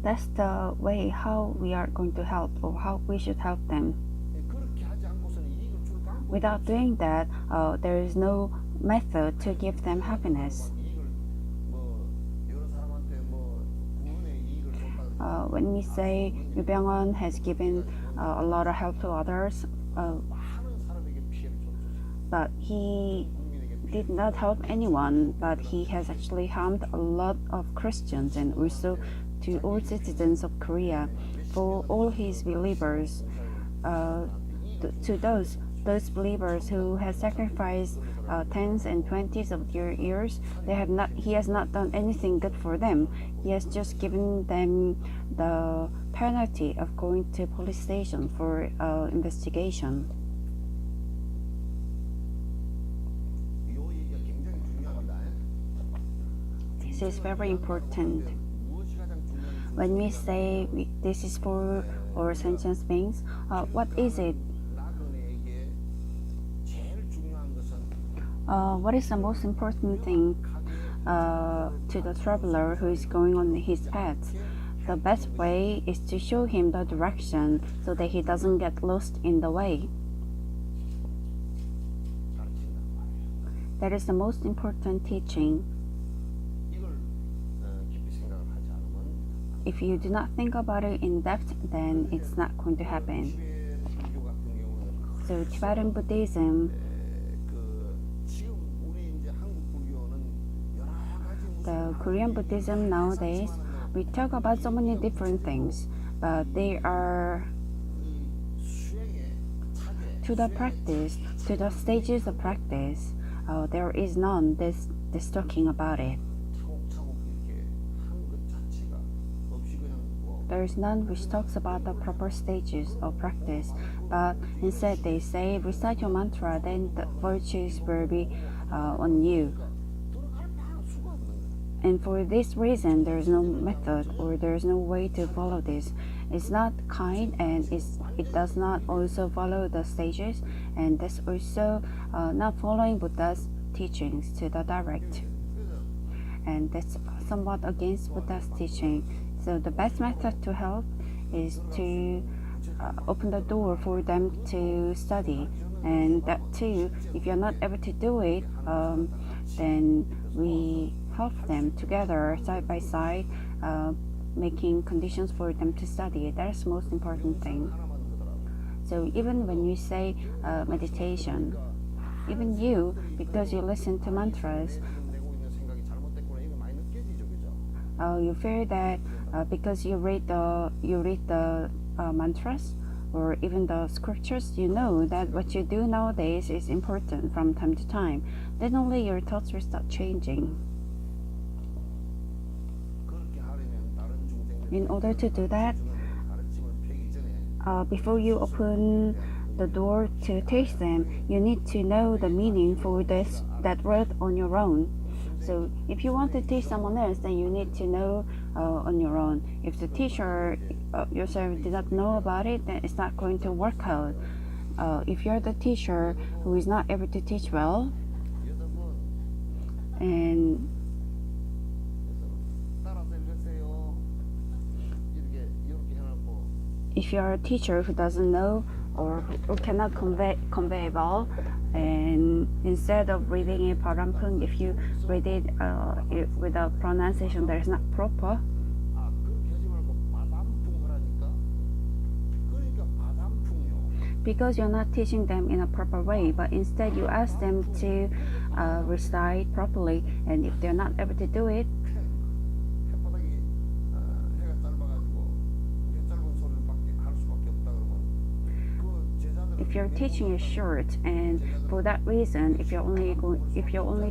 That's the way how we are going to help, or how we should help them. Without doing that, there is no method to give them happiness. When we say Yu Byung-won has given a lot of help to others, but he did not help anyone, but he has actually harmed a lot of Christians and also to all citizens of Korea. For all his believers, to those believers who have sacrificed tens and twenties of their years, he has not done anything good for them. He has just given them the penalty of going to police station for investigation. This is very important. When we say this is for all sentient beings, what is it? What is the most important thing to the traveler who is going on his path? The best way is to show him the direction so that he doesn't get lost in the way. That is the most important teaching. If you do not think about it in depth, then it's not going to happen. So Tibetan Buddhism, the Korean Buddhism nowadays, we talk about so many different things, but they are to the practice, to the stages of practice. There is none that's talking about it. There is none which talks about the proper stages of practice, but instead they say recite your mantra, then the virtues will be on you. And for this reason, there is no method or there is no way to follow this. It's not kind, and it does not also follow the stages, and that's also not following Buddha's teachings to the direct. And that's somewhat against Buddha's teaching. So the best method to help is to open the door for them to study, and that too, if you're not able to do it, then we help them together side by side, making conditions for them to study. That's the most important thing. So even when you say meditation, even you, because you listen to mantras, you feel that because you read the mantras or even the scriptures, you know that what you do nowadays is important from time to time. Then only your thoughts will start changing. In order to do that, before you open the door to teach them, you need to know the meaning for that word on your own. So if you want to teach someone else, then you need to know on your own. If the teacher yourself did not know about it, then it's not going to work out. If you're the teacher who is not able to teach well, and if you're a teacher who doesn't know or who cannot convey well, and instead of reading it parampung, if you read it without pronunciation that is not proper, Because you're not teaching them in a proper way, but instead you ask them to recite properly, and if they're not able to do it, 햇바닥이 해가 짧아가지고 해 짧은 소리를 밖에 할 수밖에 없다 그러면 그 제자들은 if your teaching is short, and for that reason, if you're only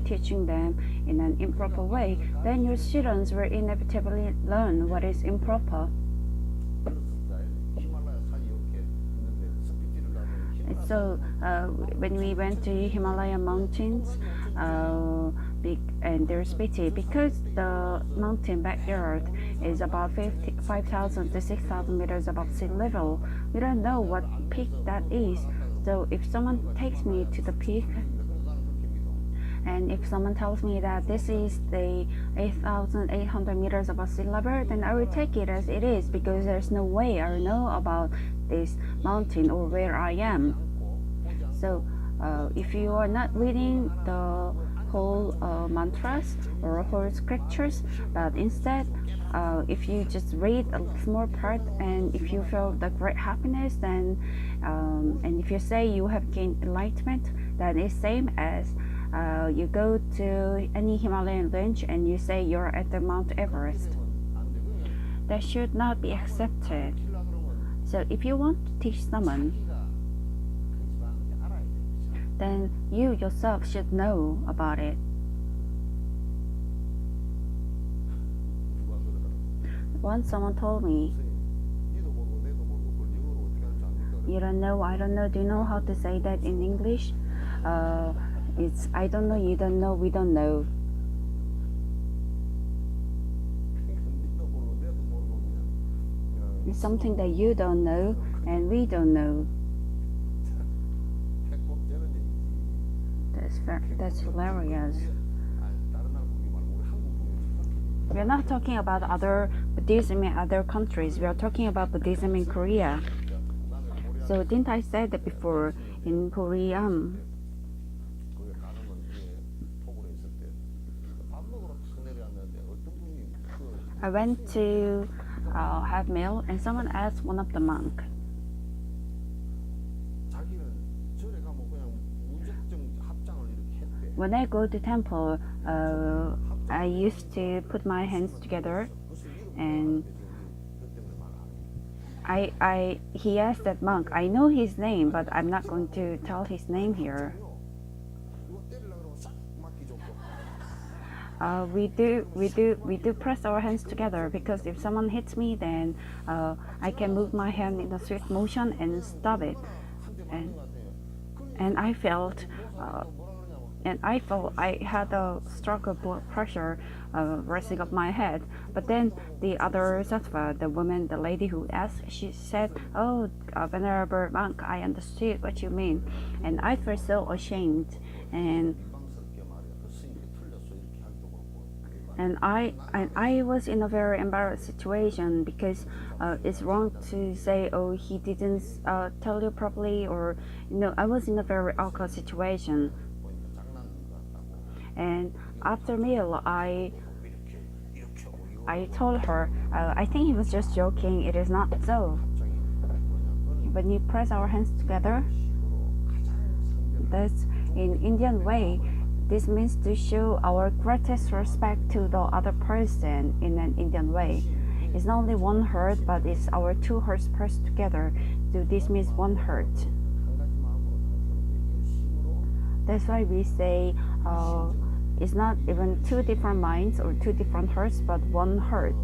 teaching them in an improper way, then your students will inevitably learn what is improper. 히말라야 산이 이렇게 있는데 스피티를 가면 So when we went to Himalaya mountains, and there's pity because the mountain backyard is about 5,000 to 6,000 meters above sea level. We don't know what peak that is. So if someone takes me to the peak, and if someone tells me that this is the 8,800 meters above sea level, then I will take it as it is, because there's no way I know about this mountain or where I am. So if you are not reading the whole mantras or whole scriptures, but instead if you just read a small part, and if you feel the great happiness, then and if you say you have gained enlightenment, then it's same as you go to any Himalayan range and you say you're at the Mount Everest. That should not be accepted. So if you want to teach someone, then you yourself should know about it. Once someone told me, you don't know, I don't know, do you know how to say that in English? It's I don't know, you don't know, we don't know. It's something that you don't know and we don't know. That's hilarious. We're not talking about other Buddhism in other countries. We are talking about Buddhism in Korea. So didn't I say that before in Korea? I went to have meal, and someone asked one of the monk, when I go to temple, I used to put my hands together, and he asked that monk, I know his name, but I'm not going to tell his name here. We do press our hands together, because if someone hits me, then I can move my hand in a swift motion and stop it. And I felt I had a stroke of blood pressure rising up my head. But then the other sattva, the woman, the lady who asked, she said, "Oh, Venerable monk, I understood what you mean," and I felt so ashamed, and I was in a very embarrassed situation, because it's wrong to say, oh, he didn't tell you properly, or I was in a very awkward situation. And after meal, I told her, I think he was just joking. It is not so. When you press our hands together, that's in Indian way. This means to show our greatest respect to the other person in an Indian way. It's not only one heart, but it's our two hearts pressed together. So this means one heart. That's why we say it's not even two different minds or two different hearts, but one heart.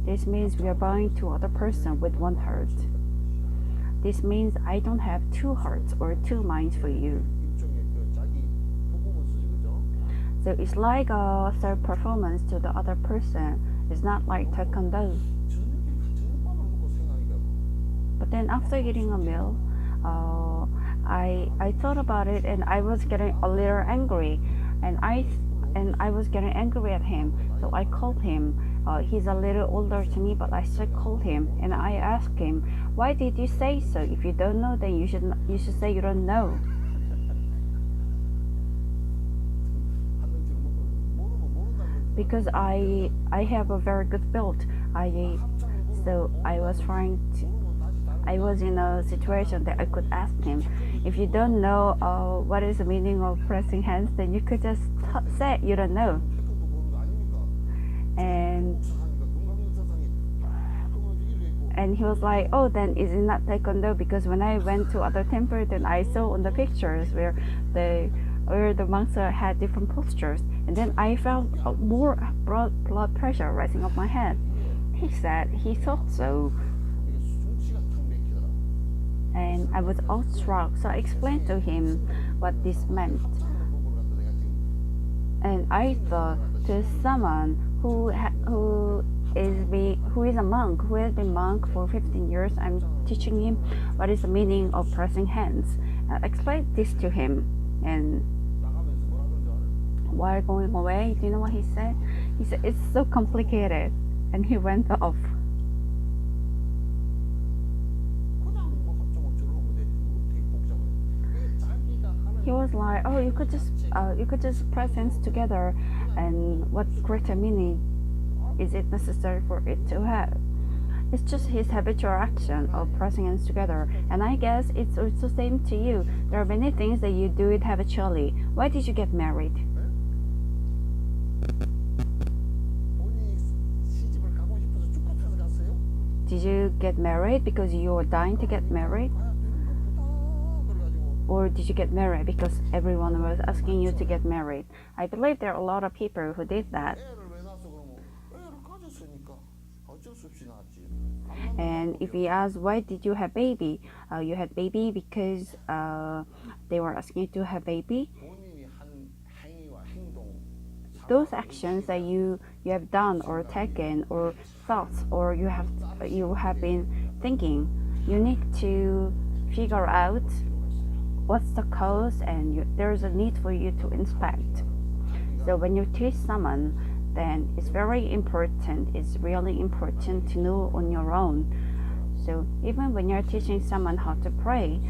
This means we are bowing to other person with one heart. This means I don't have two hearts or two minds for you. So it's like a self-performance to the other person. It's not like taekwondo. But then after eating a meal, I thought about it, and I was getting a little angry, and I was getting angry at him. So I called him. He's a little older to me, but I still called him, and I asked him, "Why did you say so? If you don't know, then you should say you don't know." Because I have a very good build. I So I was in a situation that I could ask him, if you don't know what is the meaning of pressing hands, then you could just say you don't know. 태권도 보는 거 아닙니까? And 사상이가 금강근 사상이 조금 움직이려 있고. and he was like, oh, then is it not taekwondo? Because when I went to other temple, then I saw on the pictures where the monks had different postures, and then I felt more blood pressure rising up my head. He said he thought so, 이게 숨쉬가 탁 막히더라. and I was awestruck. So I explained to him what this meant, 하는 부분을 갖다 내가 지금 and I thought to someone who is a monk, who has been monk for 15 years, I'm teaching him what is the meaning of pressing hands. I explained this to him, and 나가면서 뭐라 그런 줄 알아요? while going away, do you know what he said? He said, it's so complicated, and he went off. 그냥 뭐 합쳐서 저러 오면 되지. 되게 복잡해. 왜 자기가 하는 He was like, oh, you could just press hands together, and what greater meaning is it necessary for it to have? It's just his habitual action of pressing hands together, and I guess it's also same to you. There are many things that you do it habitually. Why did you get married? 본인이 시집을 가고 싶어서 축구해서 갔어요? Did you get married because you were dying to get married? 가야 되는 것보다 그래가지고 Or did you get married because everyone was asking you to get married? I believe there are a lot of people who did that. 애를 왜 낳았어 그러면 애를 가졌으니까 어쩔 수 없이 낳았지. And if we ask why did you have baby, you had baby because they were asking you to have baby. 본인이 한 행위와 행동 Those actions that you have done or taken or thoughts or you have been thinking, you need to figure out what's the cause, and there's a need for you to inspect. So when you teach someone, then it's very important, it's really important to know on your own. So even when you're teaching someone how to pray,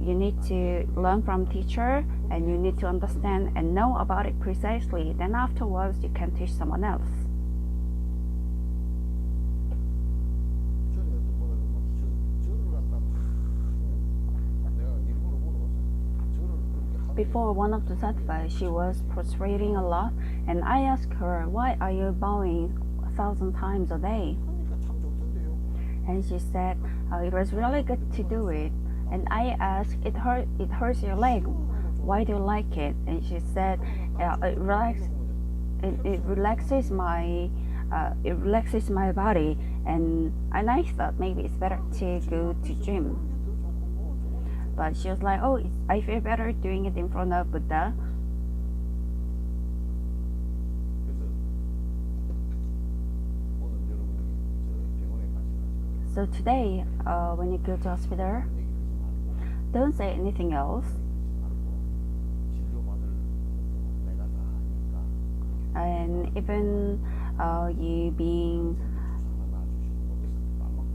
you need to learn from teacher, and you need to understand and know about it precisely. Then afterwards you can teach someone else. 전에 어떤 분은 막 절을 갖다 내가 일부러 물어봤어요. 절을 그렇게 하도 Before one of the sattva, she was prostrating a lot, and I asked her, why are you bowing 1,000 times a day? 하니까 참 좋던데요. And she said, it was really good to do it. And I asked, it hurts your leg. Why do you like it? And she said, it relaxes my body. And I thought maybe it's better to go to gym. But she was like, oh, I feel better doing it in front of Buddha. 그래서 오늘 여러분이 저 병원에 가셔가지고 So today, when you go to hospital, 얘기 그러지 말고 don't say anything else. 진료받을 것도 내가 다 하니까 And even you being 하나 놔주시고 거기서 밥 먹고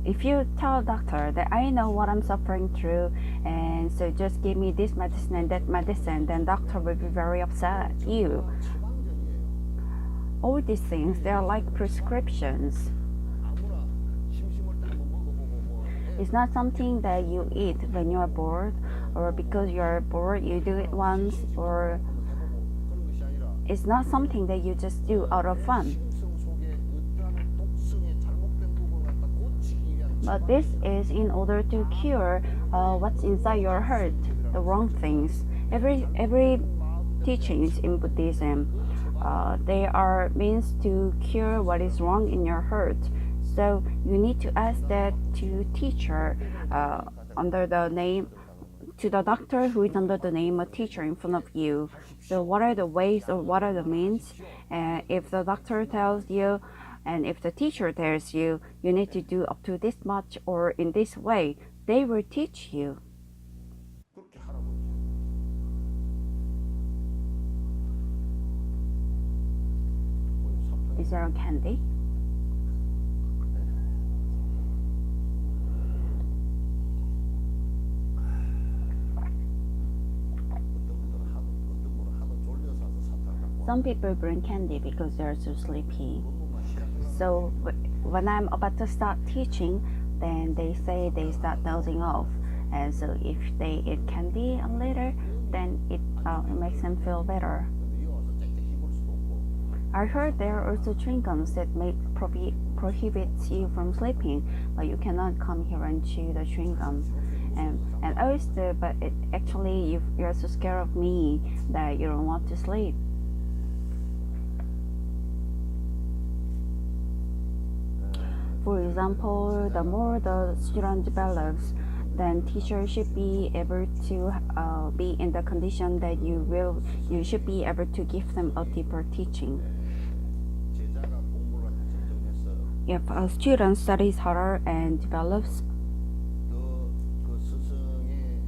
if you tell doctor that I know what I'm suffering through, and so just give me this medicine and that medicine, then doctor will be very upset at you. 처방전이에요. All these things, they are like prescriptions. 아무나 심심할 때 한번 먹어보고 뭐 It's not something that you eat when you are bored, or because you are bored you do it once, or 해보고 그런 것이 아니라 it's not something that you just do out of fun. 심성 속에 어떠한 독성의 잘못된 부분을 갖다 고치기 위한 But this is in order to cure what's inside your heart, the wrong things. Every teachings in Buddhism, they are means to cure what is wrong in your heart. So you need to ask that to teacher under the name, to the doctor who is under the name of teacher in front of you. So what are the ways or what are the means? If the doctor tells you, and if the teacher tells you, you need to do up to this much or in this way, they will teach you. 그렇게 하라고 이제. Is there a candy? 어떤 분은 하도 졸려서 와서 사탕을 갖고 Some people bring candy because they are so sleepy. 그것만 시작해서 So So when I'm about to start teaching, then they say they start dozing off. And so if they eat candy later, then it makes them feel better. 근데 이거 와서 짹짹 씹을 수도 없고. I heard there are also chewing gums that may prohibits you from sleeping, but you cannot come here and chew the chewing gum. And I used to, but actually you're so scared of me that you don't want to sleep. For example, the more the student develops, then teacher should be able to be in the condition that you should be able to give them a deeper teaching. 제자가 공부를 점점 해서 If a student studies harder and develops, 더그 스승이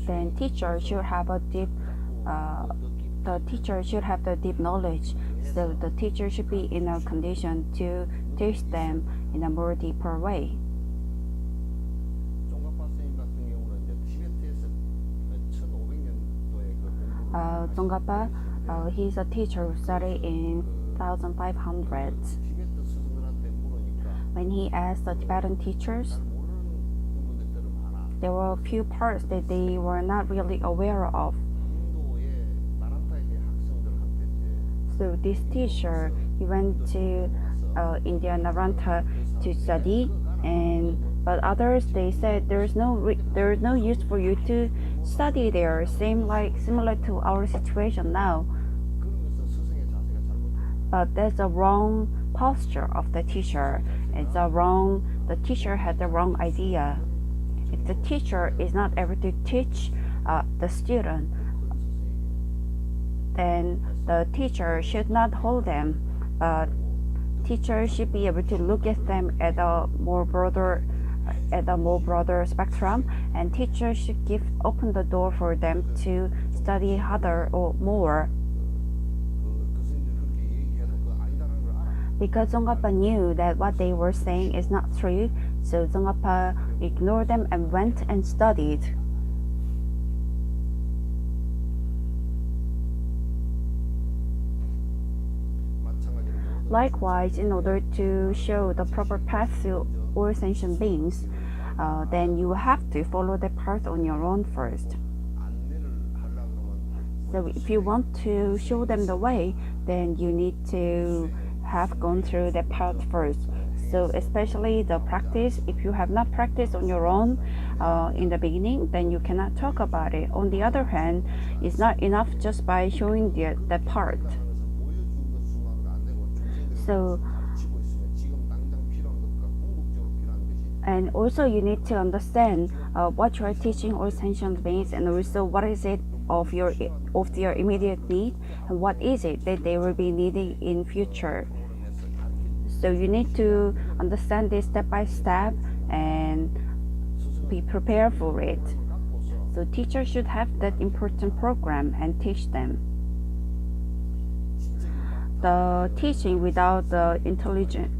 then teacher should have a deep the teacher should have the deep knowledge. So the teacher should be in a condition to teach them in a more deeper way. 종갑파 선생님 같은 경우는 이제 티베트에서 1500년도에 그 공부를 Tsongkhapa, he's a teacher who studied in 1500s. 티베트 스승들한테 물으니까 When he asked the Tibetan teachers, 잘 모르는 부분들이 많아. there were a few parts that they were not really aware of. 인도의 나란타의 학생들한테 이제 So this teacher, he went to India Naranta to study, but others they said there's no use for you to study there. Similar to our situation now. 그러면서 스승의 자세가 잘못된 But that's a wrong posture of the teacher. The teacher had the wrong idea. If the teacher is not able to teach the student, then the teacher should not hold them, but teacher should be able to look at them at a more broader spectrum, and teacher should open the door for them to study harder or more. 그 스님들이 그렇게 얘기해도 그 아니다라는 걸 알아. Because Tsongkhapa knew that what they were saying is not true, so Tsongkhapa ignored them and went and studied. 마찬가지로 모든 Likewise, in order to show the proper path to all sentient beings, then you have to follow the path on your own first. 안내를 하려고 그러면 So if you want to show them the way, then you need to have gone through the path first. So especially the practice, if you have not practiced on your own in the beginning, then you cannot talk about it. On the other hand, it's not enough just by showing the part. 하면서 보여준 것만으로 안 되고 중생들이 So 가르치고 있으면 지금 당장 필요한 것과 궁극적으로 필요한 것이 and also you need to understand what you are teaching all sentient beings, and also what is it of their immediate need, and what is it that they will be needing in future. 토론해서 가르치는 So you need to understand this step by step and be prepared for it. 갖고서 So teachers should have that important program and teach them. The teaching without the intelligent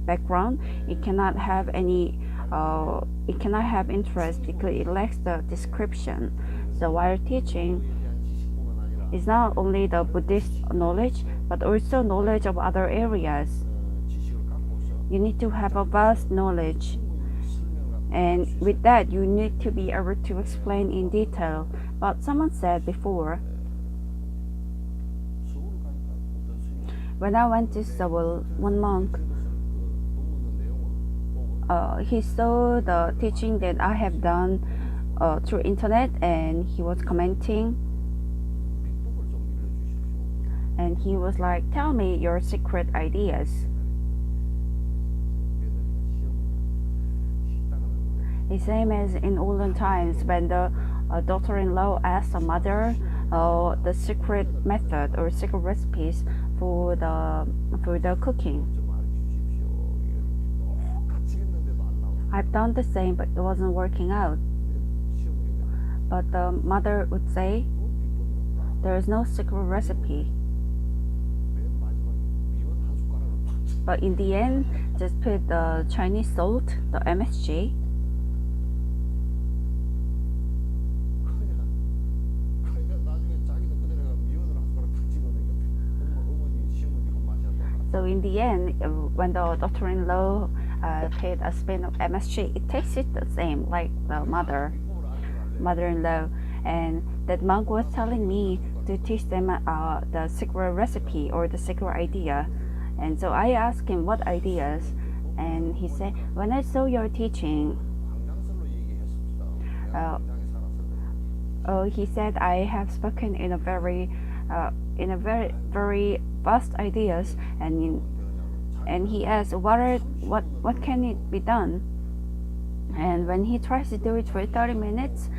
background, it cannot have interest because it lacks the description. So while teaching, 대한 지식뿐만 아니라 it's not only the Buddhist knowledge, but also knowledge of other areas. 지식을 갖고서 You need to have a vast knowledge, 설명하고 and with that, you need to be able to explain in detail. But someone said before, 서울 가니까 어떤 스님이 when I went to Seoul, one monk, 그 논문의 내용을 보고 he saw the teaching that I have done through internet, and he was commenting, 비법을 좀 알려주십시오. and he was like, "Tell me your secret ideas." The same as in olden times when the daughter-in-law asked the mother the secret method or secret recipes for the cooking. I've done the same, but it wasn't working out. But the mother would say, there is no secret recipe. But in the end, just put the Chinese salt, the MSG, So in the end, when the daughter-in-law paid a spin of MSG, it tasted the same like the mother-in-law. And that monk was telling me to teach them the secret recipe or the secret idea. And so I asked him what ideas, and he said, when I saw your teaching, he said I have spoken in a very very vast ideas, and he asked what can it be done. And when he tries to do it for 30 minutes,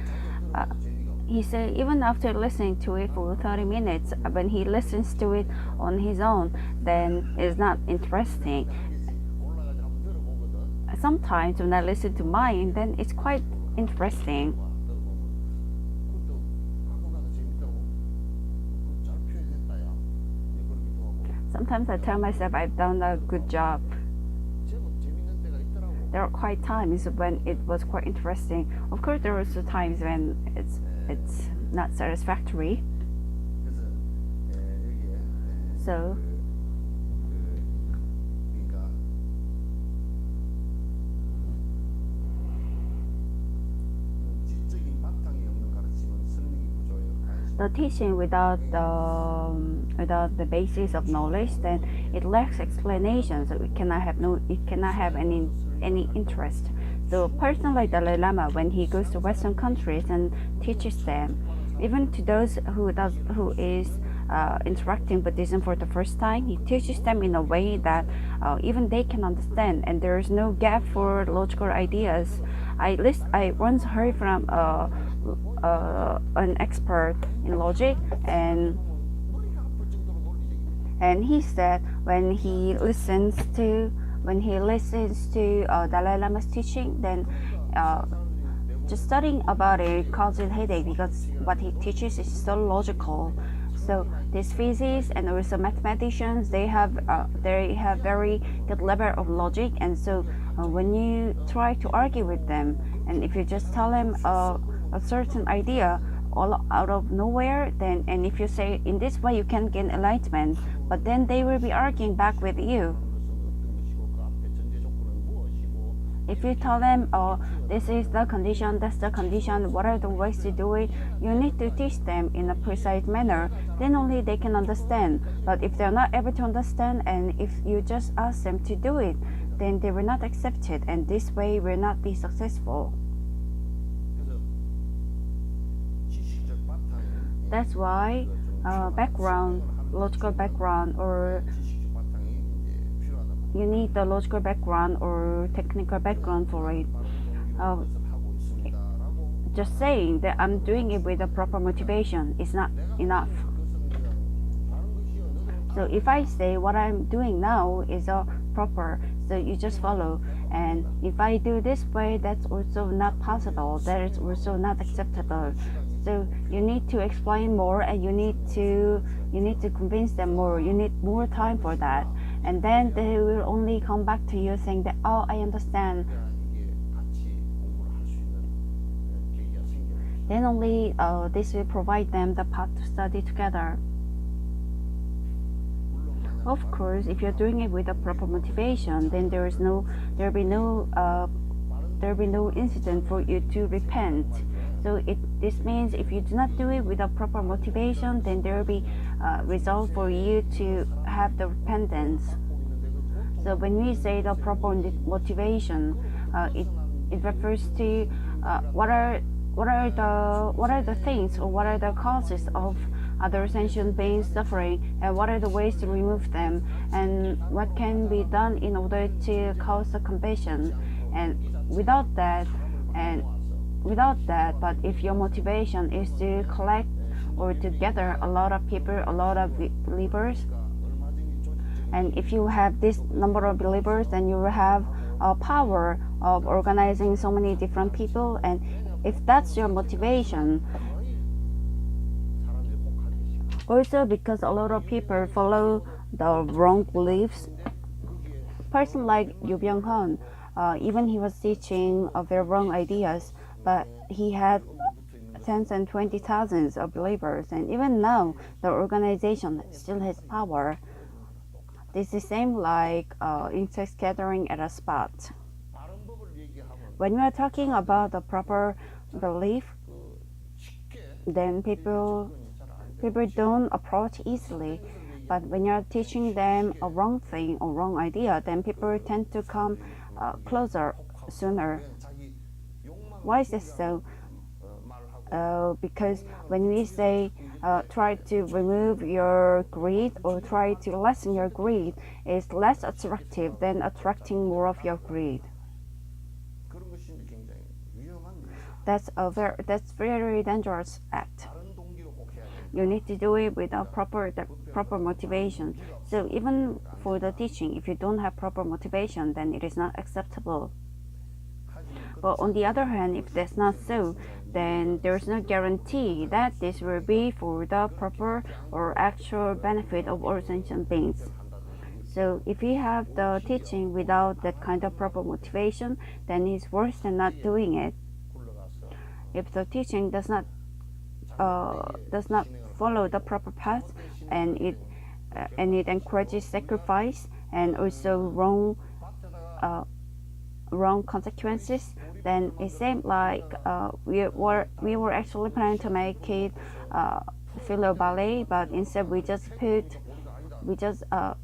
he said even after listening to it for 30 minutes, when he listens to it on his own, then it's not interesting. Sometimes when I listen to mine, then it's quite interesting. Sometimes I tell myself I've done a good job. There are quite times when it was quite interesting. Of course, there are also times when it's not satisfactory. So the teaching without the basis of knowledge, then it lacks explanation. So it cannot have any interest. So person like Dalai Lama, when he goes to Western countries and teaches them, even to those who is interacting Buddhism for the first time, he teaches them in a way that even they can understand, and there is no gap for logical ideas. I once heard from an expert in logic, and he said when he listens to Dalai Lama's teaching, then just studying about it causes headache because what he teaches is so logical. So these physicists and also mathematicians, they have very good level of logic, and so when you try to argue with them, and if you just tell them a certain idea all out of nowhere, then and if you say in this way you can gain enlightenment, but then they will be arguing back with you. If you tell them, this is the condition, that's the condition, what are the ways to do it, you need to teach them in a precise manner, then only they can understand. But if they're not able to understand, and if you just ask them to do it, then they will not accept it, and this way will not be successful. That's why logical background, or you need the logical background or technical background for it. Just saying that I'm doing it with a proper motivation is not enough. So if I say what I'm doing now is proper, so you just follow. And if I do this way, that's also not possible. That is also not acceptable. So you need to explain more, and you need to convince them more. You need more time for that, and then they will only come back to you saying that, oh, I understand. Then only this will provide them the path to study together. Of course, if you're doing it with a proper motivation, then there will be no incident for you to repent. So this means if you do not do it with a proper motivation, then there will be result for you to have the repentance. So when we say the proper motivation, it refers to what are the things, or what are the causes of other sentient beings suffering, and what are the ways to remove them, and what can be done in order to cause the compassion. And without that, but if your motivation is to collect or to gather a lot of people, a lot of believers, and if you have this number of believers, then you will have a power of organizing so many different people. And if that's your motivation, also because a lot of people follow the wrong beliefs. Person like Yu Byung-hun, even he was teaching very wrong ideas, but he had tens and 20,000s of believers, and even now the organization still has power. This is same like insect gathering at a spot. 바른 법을 얘기하면 When you are talking about the proper belief, 그 쉽게 then people don't approach easily. But when you're teaching them a wrong thing or wrong idea, then people tend to come closer sooner. 자기 욕망을 Why is this so? 말을 하고 Because when we say try to remove your greed or try to lessen your greed, it's less attractive than attracting more of your greed. 그런 것이 굉장히 위험한 일이죠. That's very dangerous act. 다른 동기로 꼭 해야 돼요. You need to do it with a proper motivation. So even for the teaching, if you don't have proper motivation, then it is not acceptable. But on the other hand, if that's not so, then there's no guarantee that this will be for the proper or actual benefit of all sentient beings. So if you have the teaching without that kind of proper motivation, then it's worse than not doing it. 굴러가서 If the teaching does not follow the proper path, and it encourages sacrifice and also wrong consequences, then it seemed like we were actually planning to make it filial ballet, but instead we just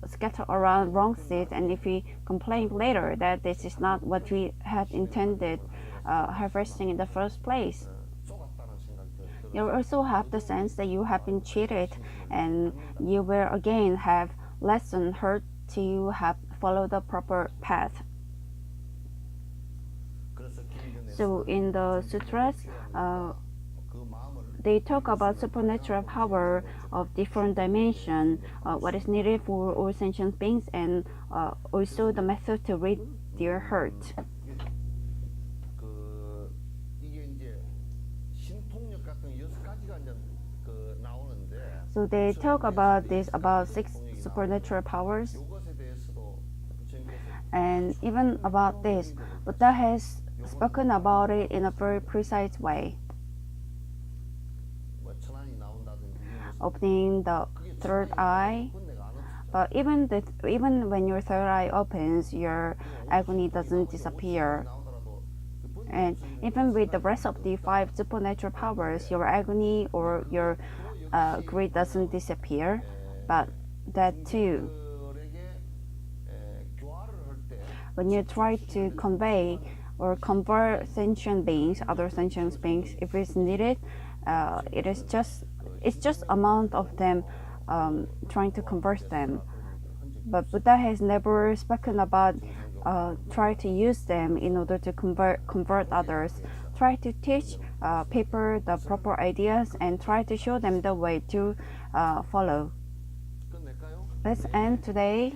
scatter around wrong seeds, and if we complain later that this is not what we had intended harvesting in the first place, 쏘갔다는 생각이 들어요. you also have the sense that you have been cheated, and you will again have lesson hurt to have follow the proper path. 그래서 김전에 So in the sutras, 그 마음을 they talk about supernatural power of different dimension, what is needed for all sentient beings, and also the method to rid their hurt. 그 이게 이제 신통력 같은 6가지가 이제 그 나오는데 So they talk about this about 6 supernatural powers, 이것에 대해서도 부처님께서 and even about this, Buddha has spoken about it in a very precise way, 뭐 천안이 나온다든지 이런 것은 opening the third eye. 내가 안 없어. But even when your third eye opens, your agony doesn't disappear. 나오더라도 그 본인의 And even with the rest of the 5 supernatural powers, your agony or your greed doesn't disappear. But that too, 들에게 교화를 할때 when you try to convey or convert sentient beings, other sentient beings, if it's needed, it's just amount of them trying to convert them. But Buddha has never spoken about try to use them in order to convert others. Try to teach people the proper ideas and try to show them the way to follow. 끝낼까요? Let's end today.